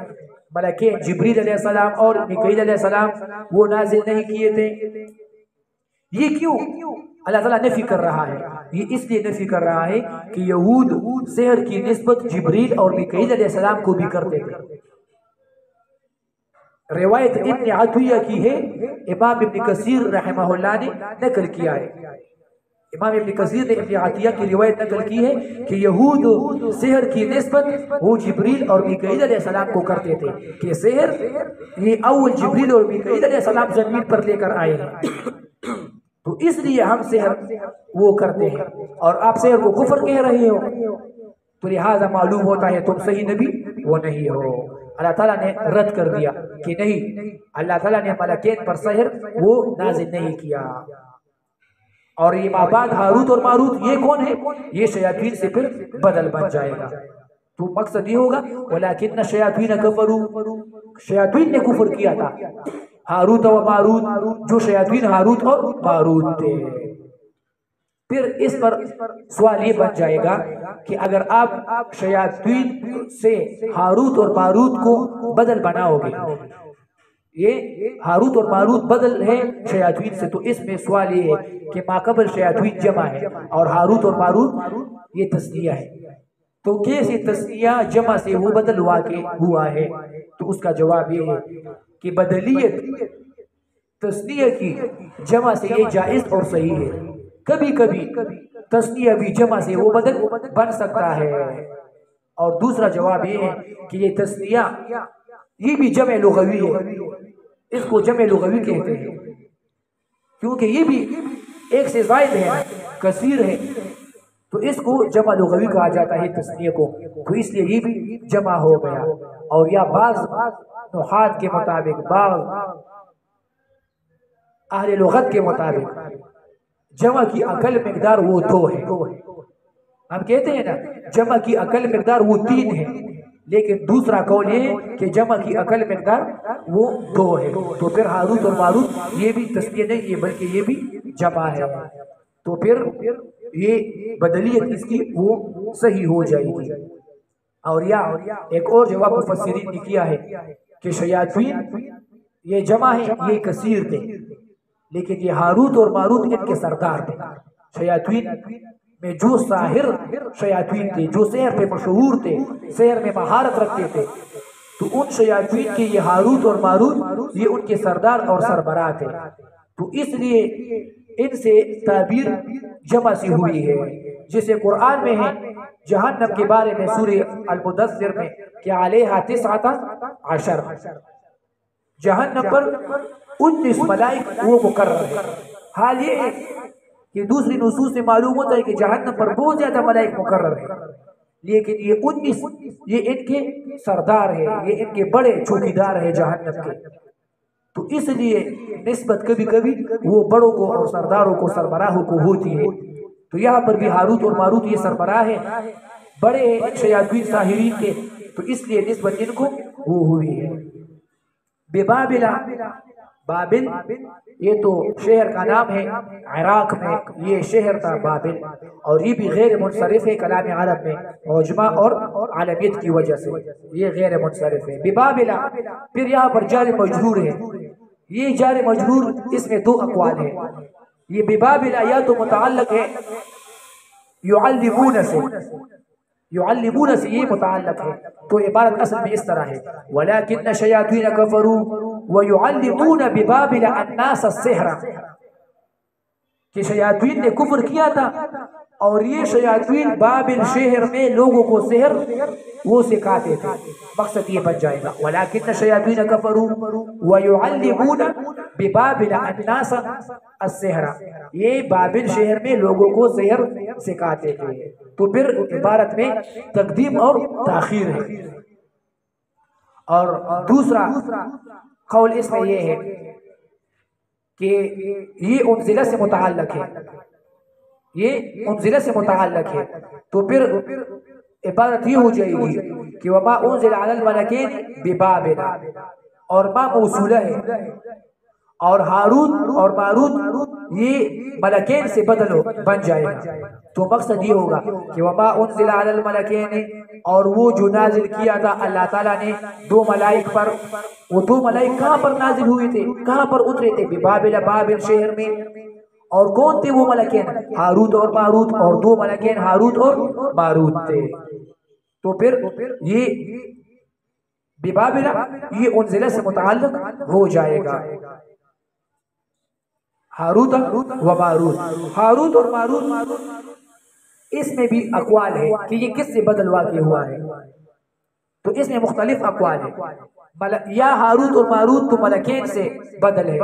ملکین جبریل علیہ السلام اور میکائیل علیہ السلام وہ نازل نہیں کیے تھے۔ یہ کیوں اللہ تعالیٰ نفی کر رہا ہے؟ یہ اس لیے نفی کر رہا ہے کہ یہود سحر کی نسبت جبریل اور میکائیل علیہ السلام کو بھی کرتے تھے۔ روایت ابن عطیہ کی ہے، امام ابن کثیر رحمہ اللہ نے نقل کیا ہے، امام ابن کثیر نے ابن عطیہ کی روایت نقل کی ہے کہ یہود سحر کی نسبت وہ جبریل اور میکائیل علیہ السلام کو کرتے تھے کہ سحر یہ اول جبریل اور میکائیل علیہ السلام زمین پر لے کر آئے ہیں، تو اس لیے ہم سحر وہ کرتے ہیں، اور آپ سحر کو کفر کہہ رہے ہو، تو لہذا معلوم ہوتا ہے تم صحیح نبی وہ نہیں ہو۔ اللہ تعالیٰ نے رد کر دیا کہ نہیں، اللہ تعالیٰ نے ملکین پر سحر وہ نازل نہیں کیا۔ اور یہ مابعد ہاروت اور ماروت یہ کون ہے؟ یہ شیاطین سے پھر بدل بن جائے گا۔ تو مقصد یہ ہوگا ولیکن شیاطین کفروا، شیاطین نے کفر کیا تھا، ہاروت و ماروت، جو شیاطین ہاروت اور ماروت تھے۔ پھر اس پر سوال یہ بن جائے گا کہ اگر آپ شیاطین سے ہاروت اور ماروت کو بدل بناؤ گے، یہ ہاروت اور ماروت بدل ہے شیاطین سے، تو اس میں سوال یہ ہے کہ ما قبل شیاطین جمع ہے اور ہاروت اور ماروت یہ تسنیہ ہے، تو کیسے تسنیہ جمع سے وہ بدل ہوا ہے؟ تو اس کا جواب یہ ہے کہ بدلیت تسنیہ کی جمع سے یہ جائز اور صحیح ہے، کبھی کبھی تسنیہ بھی جمع سے وہ بدل بن سکتا ہے۔ اور دوسرا جواب یہ ہے کہ یہ تسنیہ یہ بھی جمع لغوی ہے، اس کو جمع لغوی کہتے ہیں کیونکہ یہ بھی ایک سے زائد ہے، کثیر ہے، تو اس کو جمع لغوی کہا جاتا ہے تسنیہ کو، تو اس لیے یہ بھی جمع ہو گیا۔ اور یا بعض نحات کے مطابق، بعض اہل لغت کے مطابق جمع کی اقل مقدار وہ 2 ہے۔ ہم کہتے ہیں نا جمع کی اقل مقدار وہ 3 ہے، لیکن دوسرا قول یہ ہے کہ جمع کی اقل مقدار وہ 2 ہے، تو پھر ہاروت اور ماروت یہ بھی تسنیہ نہیں ہے بلکہ یہ بھی جمع ہے، تو پھر یہ بدلیت اس کی وہ صحیح ہو جائے گی۔ اور یا ایک اور جواب مفسرین نے کیا ہے کہ شیاطین یہ جمع ہے، یہ کثیر تھے، لیکن یہ ہاروت اور ماروت ان کے سردار تھے۔ شیاطین میں جو ساحر شیاطین تھے، جو سحر پہ مشہور تھے، سحر میں مہارت رکھتے تھے، تو ان شیاطین کے یہ ہاروت اور ماروت یہ ان کے سردار اور سربراہ تھے، تو اس لیے ان سے تعبیر جمع سے ہوئی ہے، جسے قرآن میں ہے جہنم کے بارے میں سورہ المدثر میں کہ علیہا 19 جہنم پر 19 ملائک وہ مقرر ہے۔ حال یہ ہے کہ دوسری نصوص سے معلوم ہوتا ہے کہ جہنم پر بہت زیادہ ملائک مقرر ہے، لیکن یہ 19 یہ ان کے سردار ہے، یہ ان کے بڑے چوکیدار ہے جہنم کے. تو اس لیے نسبت کبھی کبھی وہ بڑوں کو اور سرداروں کو سربراہوں کو ہوتی ہے. تو یہاں پر بھی ہاروت اور ماروت یہ سربراہ ہے، بڑے شیاطین ساحرین کے، تو اس لیے نسبت ان کو وہ ہوئی ہے. ببابل، بابل یہ تو شہر کا نام ہے، عراق میں یہ شہر تھا بابل، اور یہ بھی غیر منصرف ہے کلام عرب میں عجمہ اور عالمیت کی وجہ سے یہ غیر منصرف ہے. ببابل، پھر یہاں پر جار مجرور ہے. یہ جار مجرور اس میں دو اقوال ہے. یہ ببابل یا تو متعلق ہے یعلمون سے، یعلمون سے یہ متعلق ہے، تو عبارت اصل میں اس طرح ہے وَلَكِنَّ الشَّيَاطِينَ كَفَرُوا وَيُعَلِّمُونَ بِبَابِلَ النَّاسَ السِّحْرَ، کہ شیاطین نے کفر کیا تھا اور یہ شیاطین بابل شہر میں لوگوں کو سحر وہ سکھاتے تھے. مقصد یہ بن جائے گا وَلَكِنَّ الشَّيَاطِينَ كَفَرُوا وَيُعَلِّمُونَ بِبَابِلَ النَّاسَ السِّحْرَ، یہ بابل شہر میں لوگوں کو سحر سکھاتے تھے. تو پھر عبارت میں تقدیم اور تاخیر ہے. اور دوسرا قول اس میں یہ ہے کہ یہ انزلہ سے متعلق ہے، یہ انزلہ سے متعلق ہے. تو پھر عبارت یہ ہو جائے گی کہ وما انزل علی الملکین ببابل، اور ما موصولہ ہے، اور ہاروت اور ماروت یہ ملکین سے بدل بن جائے گا. تو مقصد یہ ہوگا کہ وما انزل علی الملکین، اور وہ جو نازل کیا تھا اللہ تعالیٰ نے دو ملائک پر، وہ دو ملائک کہاں پر نازل ہوئے تھے، کہاں پر اترے تھے؟ ببابل، بابل شہر میں. اور کون تھے وہ ملکین؟ ہاروت اور ماروت، اور دو ملکین ہاروت اور ماروت تھے. تو پھر یہ ببابل یہ انزلہ سے متعلق ہو جائے گا. ہاروت و ماروت، ہاروت اور ماروت اس میں بھی اقوال ہے کہ یہ کس سے بدل واقع ہوا ہے. تو اس میں مختلف اقوال ہے. یا ہاروت اور ماروت تو ملکین سے بدل ہے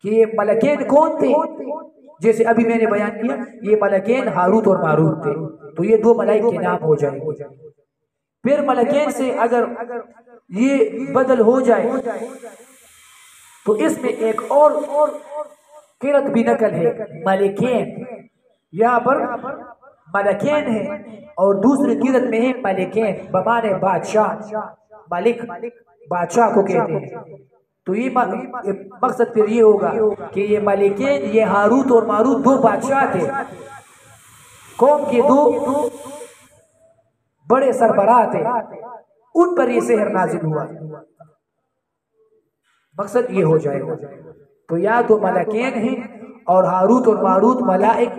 کہ یہ ملکین کون تھے، جیسے ابھی میں نے بیان کیا یہ ملکین ہاروت اور ماروت تھے، تو یہ دو ملائک کے نام ہو جائیں گے. پھر ملکین سے اگر یہ بدل ہو جائے تو اس میں ایک اور قرت بھی نقل ہے ملکین، یہاں پر ملکین ہے، اور دوسری قرت میں ہے ملکین بمانے بادشاہ، ملک بادشاہ کو کہتے ہیں. تو یہ مقصد پھر یہ ہوگا کہ یہ ملکین یہ ہاروت اور ماروت دو بادشاہ تھے، قوم کے دو بڑے سربراہ تھے، ان پر یہ سحر نازل ہوا. مقصد یہ ہو جائے گا. تو یا تو ملکین ہیں اور ہاروت اور ماروت ملائک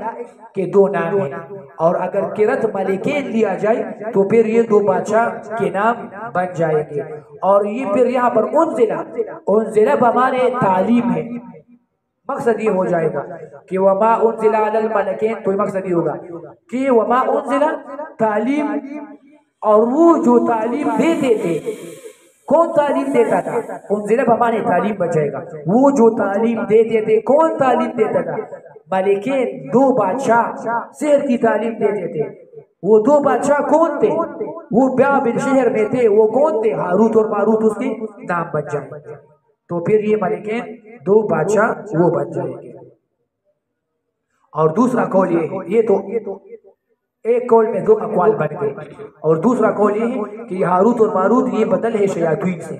کے دو نام ہیں، اور اگر قرت ملکین لیا جائے تو پھر یہ دو بادشاہ کے نام بن جائے گے. اور یہ پھر یہاں پر انزلہ بمانے تعلیم ہے. مقصد یہ ہو جائے گا کہ وما انزل علی الملکین، تو مقصد یہ ہوگا کہ وما انزل تعلیم، اور وہ جو تعلیم دیتے تھے، کون تعلیم دیتا تھا؟ انزلہ بمانے تعلیم بن جائے گا. وہ جو تعلیم دیتے تھے کون تعلیم دیتا تھا؟ ملکین دو بادشاہ سحر کی تعلیم دیتے تھے. وہ دو بادشاہ کون تھے؟ وہ بابل شہر میں تھے. وہ کون تھے؟ ہاروت اور ماروت اس کے نام بن جائیں. تو پھر یہ ملکین دو بادشاہ وہ بن جائیں گے. اور دوسرا قول یہ ہے، یہ تو ایک قول میں دو اقوال بن گئے، اور دوسرا قول یہ ہے کہ ہاروت اور ماروت یہ بدل ہے شیاطین سے.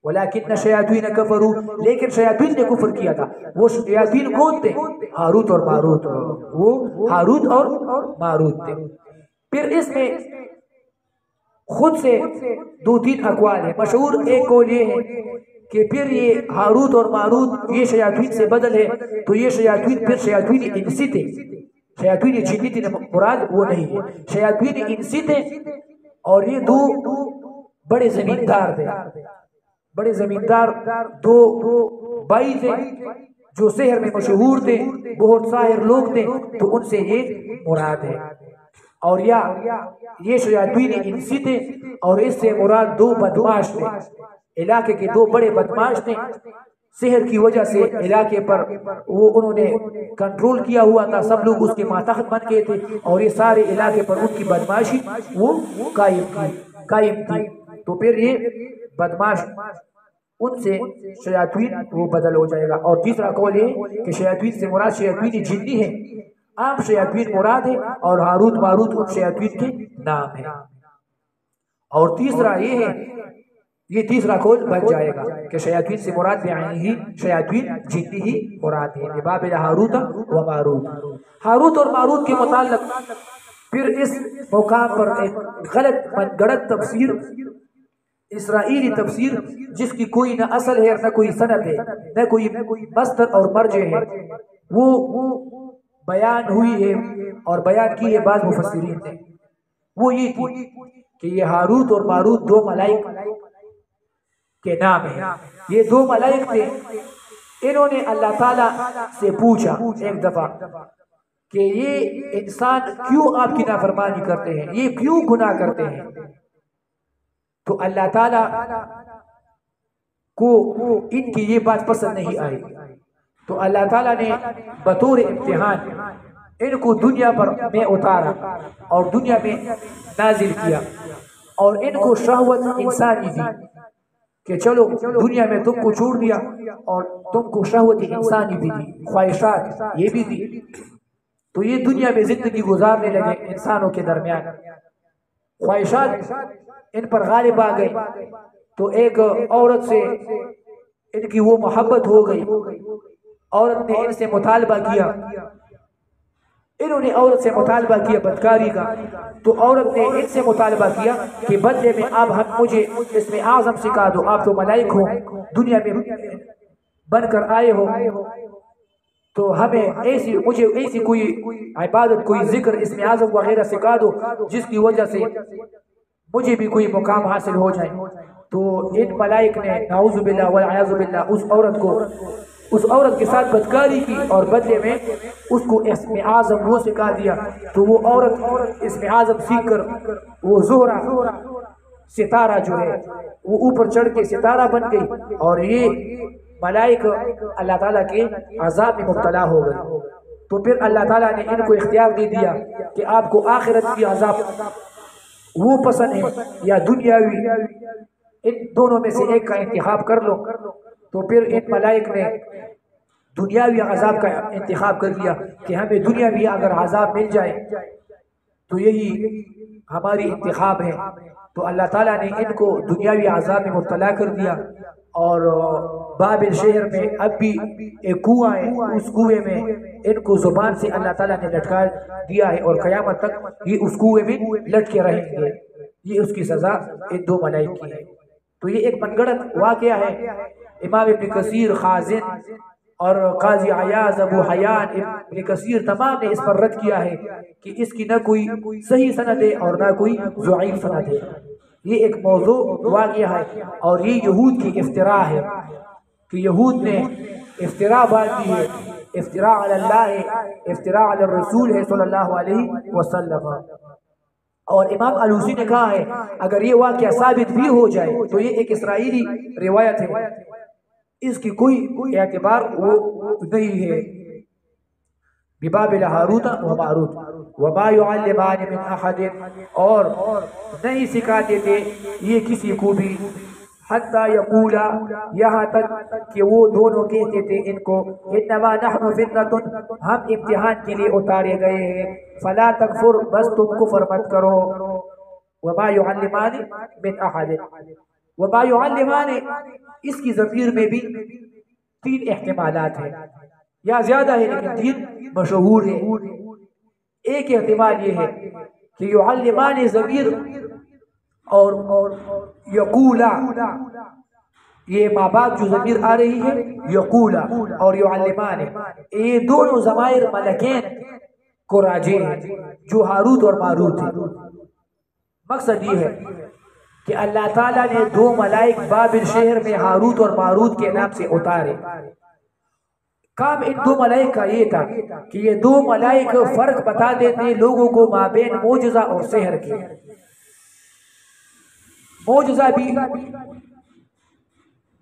ولیکن الشیاطین کفروا، لیکن شیاطین نے کفر کیا تھا. وہ شیاطین کون تھے؟ ہاروت اور ماروت، وہ ہاروت اور ماروت تھے. پھر اس میں خود سے دو تین اقوال ہے. مشہور ایک قول یہ ہے کہ پھر یہ ہاروت اور ماروت یہ شیاطین سے بدل ہے، تو یہ شیاطین پھر شیاطین انسی تھے. شیاطین جنی تھی مراد وہ نہیں ہے، شیاطین انسی تھے. اور یہ دو بڑے زمیندار تھے، بڑے زمیندار دو بھائی تھے جو شہر میں مشہور تھے، بہت ساحر لوگ تھے، تو ان سے یہ مراد ہے. اور یا یہ شیاطین انسی تھے، اور اس سے مراد دو بدماش تھے، علاقے کے دو بڑے بدماش تھے، سحر کی وجہ سے علاقے پر وہ انہوں نے کنٹرول کیا ہوا تھا، سب لوگ اس کے ماتحت بن گئے تھے اور یہ سارے علاقے پر ان کی بدماشی وہ قائم تھی۔ تو پھر یہ بدماش ان سے شیاطین وہ بدل ہو جائے گا۔ اور تیسرا قول یہ کہ شیاطین سے مراد شیاطین جنی ہے، عام شیاطین مراد ہے، اور ہاروت ماروت ان شیاطین کے نام ہے۔ اور تیسرا یہ ہے، یہ تیسرا قول بن جائے گا کہ شیاطین سے مراد بعینہ ہی شیاطین جنی ہی مراد ہے، ببابل ہاروت و ماروت۔ ہاروت اور ماروت کے متعلق پھر اس مقام پر ایک غلط من گڑت تفسیر، اسرائیلی تفسیر جس کی کوئی نہ اصل ہے نہ کوئی سند ہے نہ کوئی مصدر اور مرجع ہے، وہ بیان ہوئی ہے اور بیان کی ہے بعض مفسرین نے۔ وہ یہ تھی کہ یہ ہاروت اور ماروت دو ملائک کے نام ہیں۔ یہ دو ملائک تھے، انہوں نے اللہ تعالیٰ سے پوچھا ایک دفعہ کہ یہ انسان کیوں آپ کی نافرمانی کرتے ہیں، یہ کیوں گناہ کرتے ہیں؟ تو اللہ تعالیٰ کو ان کی یہ بات پسند نہیں آئی، تو اللہ تعالیٰ نے بطور امتحان ان کو دنیا پر میں اتارا اور دنیا میں نازل کیا، اور ان کو شہوت انسانی دی کہ چلو دنیا میں تم کو چھوڑ دیا اور تم کو شہوت انسانی بھی دی، خواہشات یہ بھی دی، تو یہ دنیا میں زندگی گزارنے لگے انسانوں کے درمیان۔ خواہشات ان پر غالب آ گئی، تو ایک عورت سے ان کی وہ محبت ہو گئی، عورت نے ان سے مطالبہ کیا، انہوں نے عورت سے مطالبہ کیا بدکاری کا، تو عورت نے ان سے مطالبہ کیا کہ بدلے میں آپ مجھے اسم اعظم سکھا دو، آپ تو ملائک ہو، دنیا میں بن کر آئے ہو، تو مجھے ایسی کوئی عبادت، کوئی ذکر، اسم اعظم وغیرہ سکھا دو جس کی وجہ سے مجھے بھی کوئی مقام حاصل ہو جائے۔ تو ان ملائک نے نعوذ باللہ والعیاذ باللہ اس عورت کے ساتھ بدکاری کی اور بدلے میں اس کو اسم اعظم وہ سکھا دیا، تو وہ عورت اسم اعظم سیکھ کر وہ زہرہ ستارہ جو ہے وہ اوپر چڑھ کے ستارہ بن گئی، اور یہ ملائک اللہ تعالیٰ کے عذاب میں مبتلا ہو گئے۔ تو پھر اللہ تعالیٰ نے ان کو اختیار دے دیا کہ آپ کو آخرت کی عذاب وہ پسند ہے یا دنیاوی، ان دونوں میں سے ایک کا انتخاب کر لو۔ تو پھر ان ملائک نے دنیاوی عذاب کا انتخاب کر لیا کہ ہمیں دنیاوی اگر عذاب مل جائے تو یہی ہماری انتخاب ہے۔ تو اللہ تعالیٰ نے ان کو دنیاوی عذاب میں مبتلا کر دیا، اور بابل شہر میں اب بھی ایک کنواں ہے، اس کنویں میں ان کو زبان سے اللہ تعالیٰ نے لٹکا دیا ہے، اور قیامت تک یہ اس کنویں میں لٹکے رہیں گے۔ یہ اس کی سزا ان دو ملائک کی ہے۔ تو یہ ایک من گڑت واقعہ ہے۔ امام ابن کثیر، خازن اور قاضی عیاض، ابو حیان، ابن کثیر تمام نے اس پر رد کیا ہے کہ اس کی نہ کوئی صحیح سند ہے اور نہ کوئی ضعیف سند ہے۔ یہ ایک موضوع واقعہ ہے، اور یہ یہود کی افتراء ہے کہ یہود نے افتراء باندھی ہے، افتراء علی اللہ ہے، افتراء علی الرسول ہے صلی اللہ علیہ وسلم۔ اور امام علوسی نے کہا ہے اگر یہ واقعہ ثابت بھی ہو جائے تو یہ ایک اسرائیلی روایت ہے، اس کی کوئی اعتبار وہ نہیں ہے۔ ببابل ہاروت و ماروت وما يعلمان من احد، اور نہیں سکھاتے تھے یہ کسی کو بھی، حتی یقولا، یہاں تک کہ وہ دونوں کہتے تھے ان کو، انما نحن فتنۃ، ہم امتحان کے لیے اتارے گئے ہیں، فلا تکفر، بس تم کفر مت کرو۔ وما يعلمان من احد، وما يعلمان، اس کی ضمیر میں بھی تین احتمالات ہیں، یا زیادہ ہے لیکن تین مشہور ہیں۔ ایک احتمال یہ ہے کہ یعلمان ضمیر اور یقولا، یہ ماں باپ جو ضمیر آ رہی ہے یقولا اور یعلمان، یہ دونوں ضمائر ملکین کو راجع ہیں جو ہاروت اور ماروت ہیں۔ مقصد یہ ہے کہ اللہ تعالیٰ نے دو ملائک بابل شہر میں ہاروت اور ماروت کے نام سے اتارے۔ کام ان دو ملائک کا یہ تھا کہ یہ دو ملائک فرق بتا دیتے لوگوں کو مابین معجزہ اور سحر کے۔ معجزہ بھی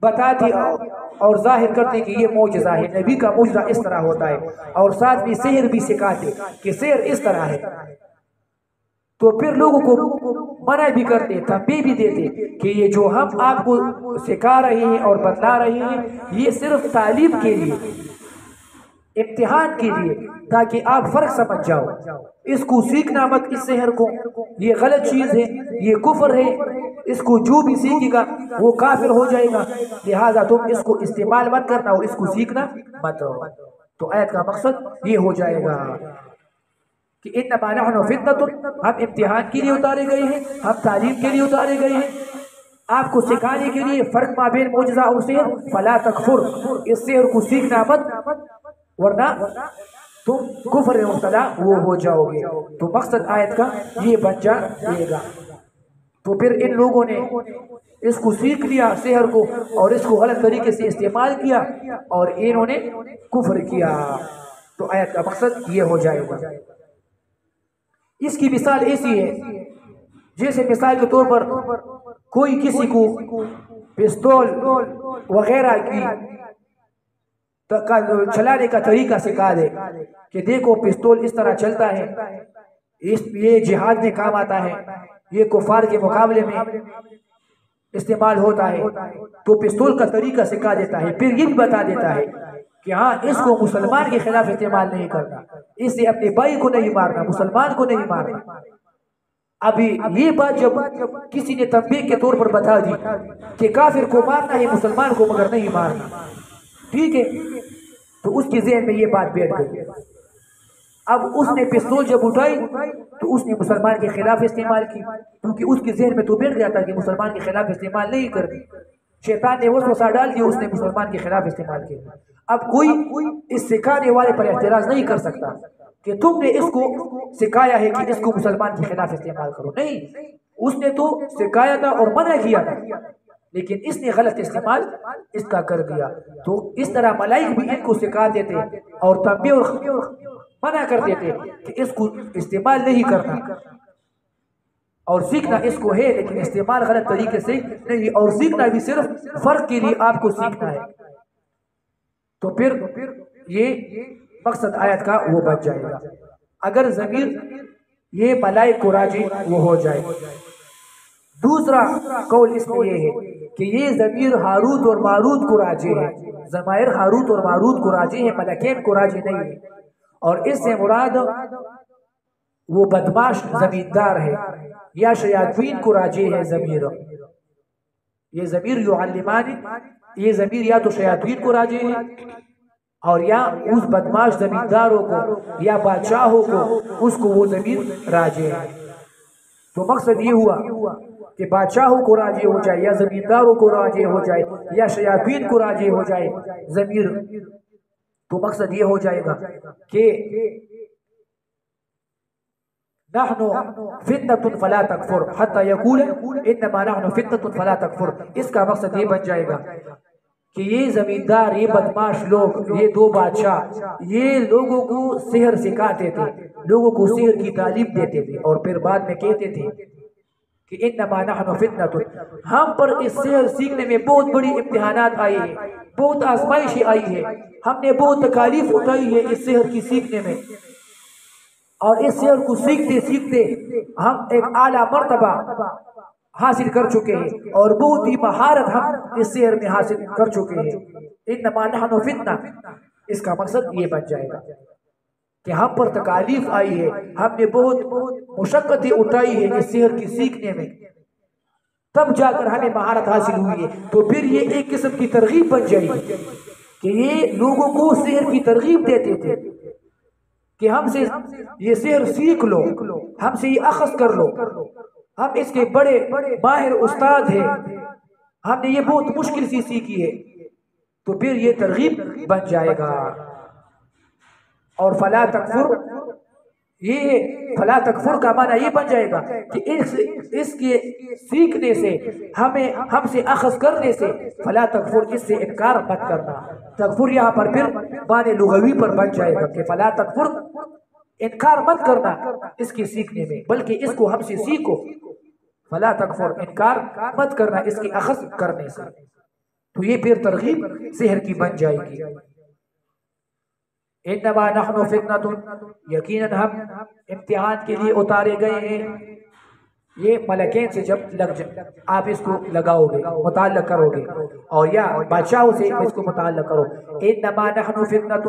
بتاتے اور ظاہر کرتے کہ یہ معجزہ ہے، نبی کا معجزہ اس طرح ہوتا ہے، اور ساتھ میں سحر بھی سکھاتے کہ سحر اس طرح ہے، تو پھر لوگوں کو منع بھی کرتے، تنبیہ بھی دیتے کہ یہ جو ہم آپ کو سکھا رہے ہیں اور بتلا رہے ہیں یہ صرف تعلیم کے لیے، امتحان کے لیے، تاکہ آپ فرق سمجھ جاؤ، اس کو سیکھنا مت، اس سحر کو، یہ غلط چیز ہے، یہ کفر ہے، اس کو جو بھی سیکھے گا وہ کافر ہو جائے گا، لہذا تم اس کو استعمال مت کرنا اور اس کو سیکھنا مت۔ تو آیت کا مقصد یہ ہو جائے گا کہ انما نحن فتنۃ، ہم امتحان کے لیے اتارے گئے ہیں، ہم تعلیم کے لیے اتارے گئے ہیں، آپ کو سکھانے کے لیے، فرق مابین معجزہ اور سحر، فلا تکفر، اس سحر کو سیکھنا مت ورنہ تم کفر میں مبتلا وہ ہو جاؤ گے۔ تو مقصد آیت کا یہ بن جائے گا۔ تو پھر ان لوگوں نے اس کو سیکھ لیا سحر کو اور اس کو غلط طریقے سے استعمال کیا اور انہوں نے کفر کیا، تو آیت کا مقصد یہ ہو جائے گا۔ اس کی مثال ایسی ہے جیسے مثال کے طور پر کوئی کسی کو پستول وغیرہ کی چلانے کا طریقہ سکھا دے کہ دیکھو پستول اس طرح چلتا ہے، یہ جہاد میں کام آتا ہے، یہ کفار کے مقابلے میں استعمال ہوتا ہے، تو پستول کا طریقہ سکھا دیتا ہے، پھر یہ بھی بتا دیتا ہے کہ ہاں اس کو مسلمان کے خلاف استعمال نہیں کرنا، اس سے اپنے بھائی کو نہیں مارنا، مسلمان کو نہیں مارنا۔ ابھی یہ بات جب کسی نے تنبیہ کے طور پر بتا دی کہ کافر کو مارنا ہے مسلمان کو مگر نہیں مارنا، ٹھیک ہے، تو اس کے ذہن میں یہ بات بیٹھ گئی۔ اب اس نے پستول جب اٹھائی تو اس نے مسلمان کے خلاف استعمال کی، کیونکہ اس کے ذہن میں تو بیٹھ گیا تھا کہ مسلمان کے خلاف استعمال نہیں کرنی، شیطان نے وسوسہ ڈال دیا، اس نے مسلمان کے خلاف استعمال کیا۔ اب کوئی اس سکھانے والے پر اعتراض نہیں کر سکتا کہ تم نے اس کو سکھایا ہے کہ اس کو مسلمان کے خلاف استعمال کرو، نہیں، اس نے تو سکھایا تھا اور منع کیا تھا، لیکن اس نے غلط استعمال اس کا کر دیا۔ تو اس طرح ملائک بھی ان کو سکھا دیتے اور تنبیہ اور منع کر دیتے کہ اس کو استعمال نہیں کرنا، اور سیکھنا اس کو ہے لیکن استعمال غلط طریقے سے نہیں، اور سیکھنا بھی صرف فرق کے لیے آپ کو سیکھنا ہے۔ تو پھر یہ مقصد آیت کا وہ بچ جائے گا۔ اگر ضمیر یہ ملائک کو راجع وہ ہو جائے۔ دوسرا قول اس میں یہ ہے کہ یہ ضمیر ہاروت اور ماروت کو راجع ہے، ضمائر ہاروت اور ماروت کو راجع ہے، ملکین کو راجع نہیں ہے، اور اس سے مراد وہ بدماش زمیندار ہے یا شیاطین کو راجع ہے ضمیر، یہ ضمیر یعلمان، یہ ضمیر یا تو شیاطین کو راجع ہے اور یا اس بدماش زمینداروں کو یا بادشاہوں کو، اس کو وہ ضمیر راجع ہے۔ تو مقصد یہ ہوا کہ بادشاہوں کو راجع ہو جائے یا زمینداروں کو راجع ہو جائے یا شیاطین کو راجع ہو جائے ضمیر، تو مقصد یہ ہو جائے گا کہ نحن فتنة فلا تکفر حتی یقول انما نحن فتنة فلا تکفر، اس کا مقصد یہ بن جائے گا کہ یہ زمیندار، یہ بدماش لوگ، یہ دو بادشاہ، یہ لوگوں کو سحر سکھاتے تھے، لوگوں کو سحر کی تعلیم دیتے تھے، اور پھر بعد میں کہتے تھے کہ انما نحن فتنة، ہم پر اس سحر سیکھنے میں بہت بڑی امتحانات آئی ہیں، بہت آزمائشیں آئی ہیں، ہم نے بہت تکالیف اٹھائی ہے اس سحر کی سیکھنے میں، اور اس سحر کو سیکھتے سیکھتے ہم ایک اعلیٰ مرتبہ حاصل کر چکے ہیں اور بہت ہی مہارت ہم اس سحر میں حاصل کر چکے ہیں۔ انما نحن فتنہ، اس کا مقصد یہ بن جائے گا کہ ہم پر تکالیف آئی ہے، ہم نے بہت مشقتیں اٹھائی ہے اس سحر کی سیکھنے میں، تب جا کر ہمیں مہارت حاصل ہوئی ہے۔ تو پھر یہ ایک قسم کی ترغیب بن جائے گی کہ یہ لوگوں کو سحر کی ترغیب دیتے تھے کہ ہم سے یہ سحر سیکھ لو، ہم سے یہ اخذ کر لو، ہم اس کے بڑے ماہر استاد ہیں، ہم نے یہ بہت مشکل سی سیکھی ہے، تو پھر یہ ترغیب بن جائے گا۔ اور فلا تکفر، یہ فلا تکفر کا معنی یہ بن جائے گا کہ اس کے سیکھنے سے ہم سے اخذ کرنے سے، فلا تکفر، اس سے انکار مت کرنا۔ تکفر یہاں پر پھر معنی لغوی پر بن جائے گا کہ فلا تکفر، انکار مت کرنا اس کے سیکھنے میں، بلکہ اس کو ہم سے سیکھو۔ فلا تکفر، انکار مت کرنا اس کی اخذ کرنے سے۔ تو یہ پھر ترغیب سحر کی بن جائے گی۔ انما نحن فتنۃ، یقیناً ہم امتحان کے لیے اتارے گئے ہیں۔ یہ ملکین سے جب لگ جائے آپ اس کو لگاؤ گے، متعلق کرو گے، اور یا بادشاہوں سے اس کو متعلق کرو۔ انما نحن فتنۃ،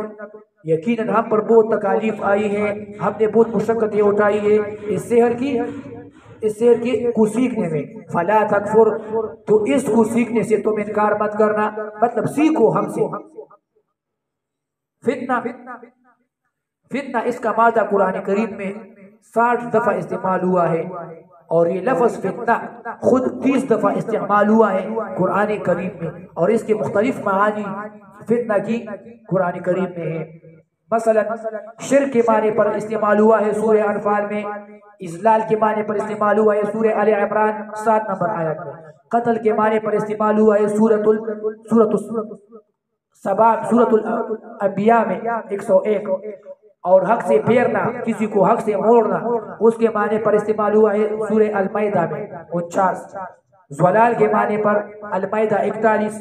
یقیناً ہم پر بہت تکالیف آئی ہے، ہم نے بہت مشقتیں اٹھائی ہے اس سحر کی کو سیکھنے میں۔ فلا تکفر، تو اس کو سیکھنے سے تم انکار مت کرنا، مطلب سیکھو ہم سے۔ فتنہ اس کا مادہ قرآن کریم میں 60 دفعہ استعمال ہوا ہے، اور یہ لفظ فتنہ خود 30 دفعہ استعمال ہوا ہے قرآن کریم میں، اور اس کے مختلف معانی فتنہ کی قرآن کریم میں ہیں۔ مثلا شرک کے معنی پر استعمال ہوا ہے سورہ انفال میں، اضلال کے معنی پر استعمال ہوا ہے سورہ آل عمران 7 نمبر آیت میں، قتل کے معنی پر استعمال ہوا ہے سورۃ الانبیاء میں 101، اور حق سے پھیرنا، کسی کو حق سے موڑنا، اس کے معنی پر استعمال ہوا ہے سورہ المائدہ میں 49، ضلال کے معنی پر المائدہ 41،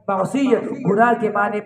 معصیت گناہ کے معنی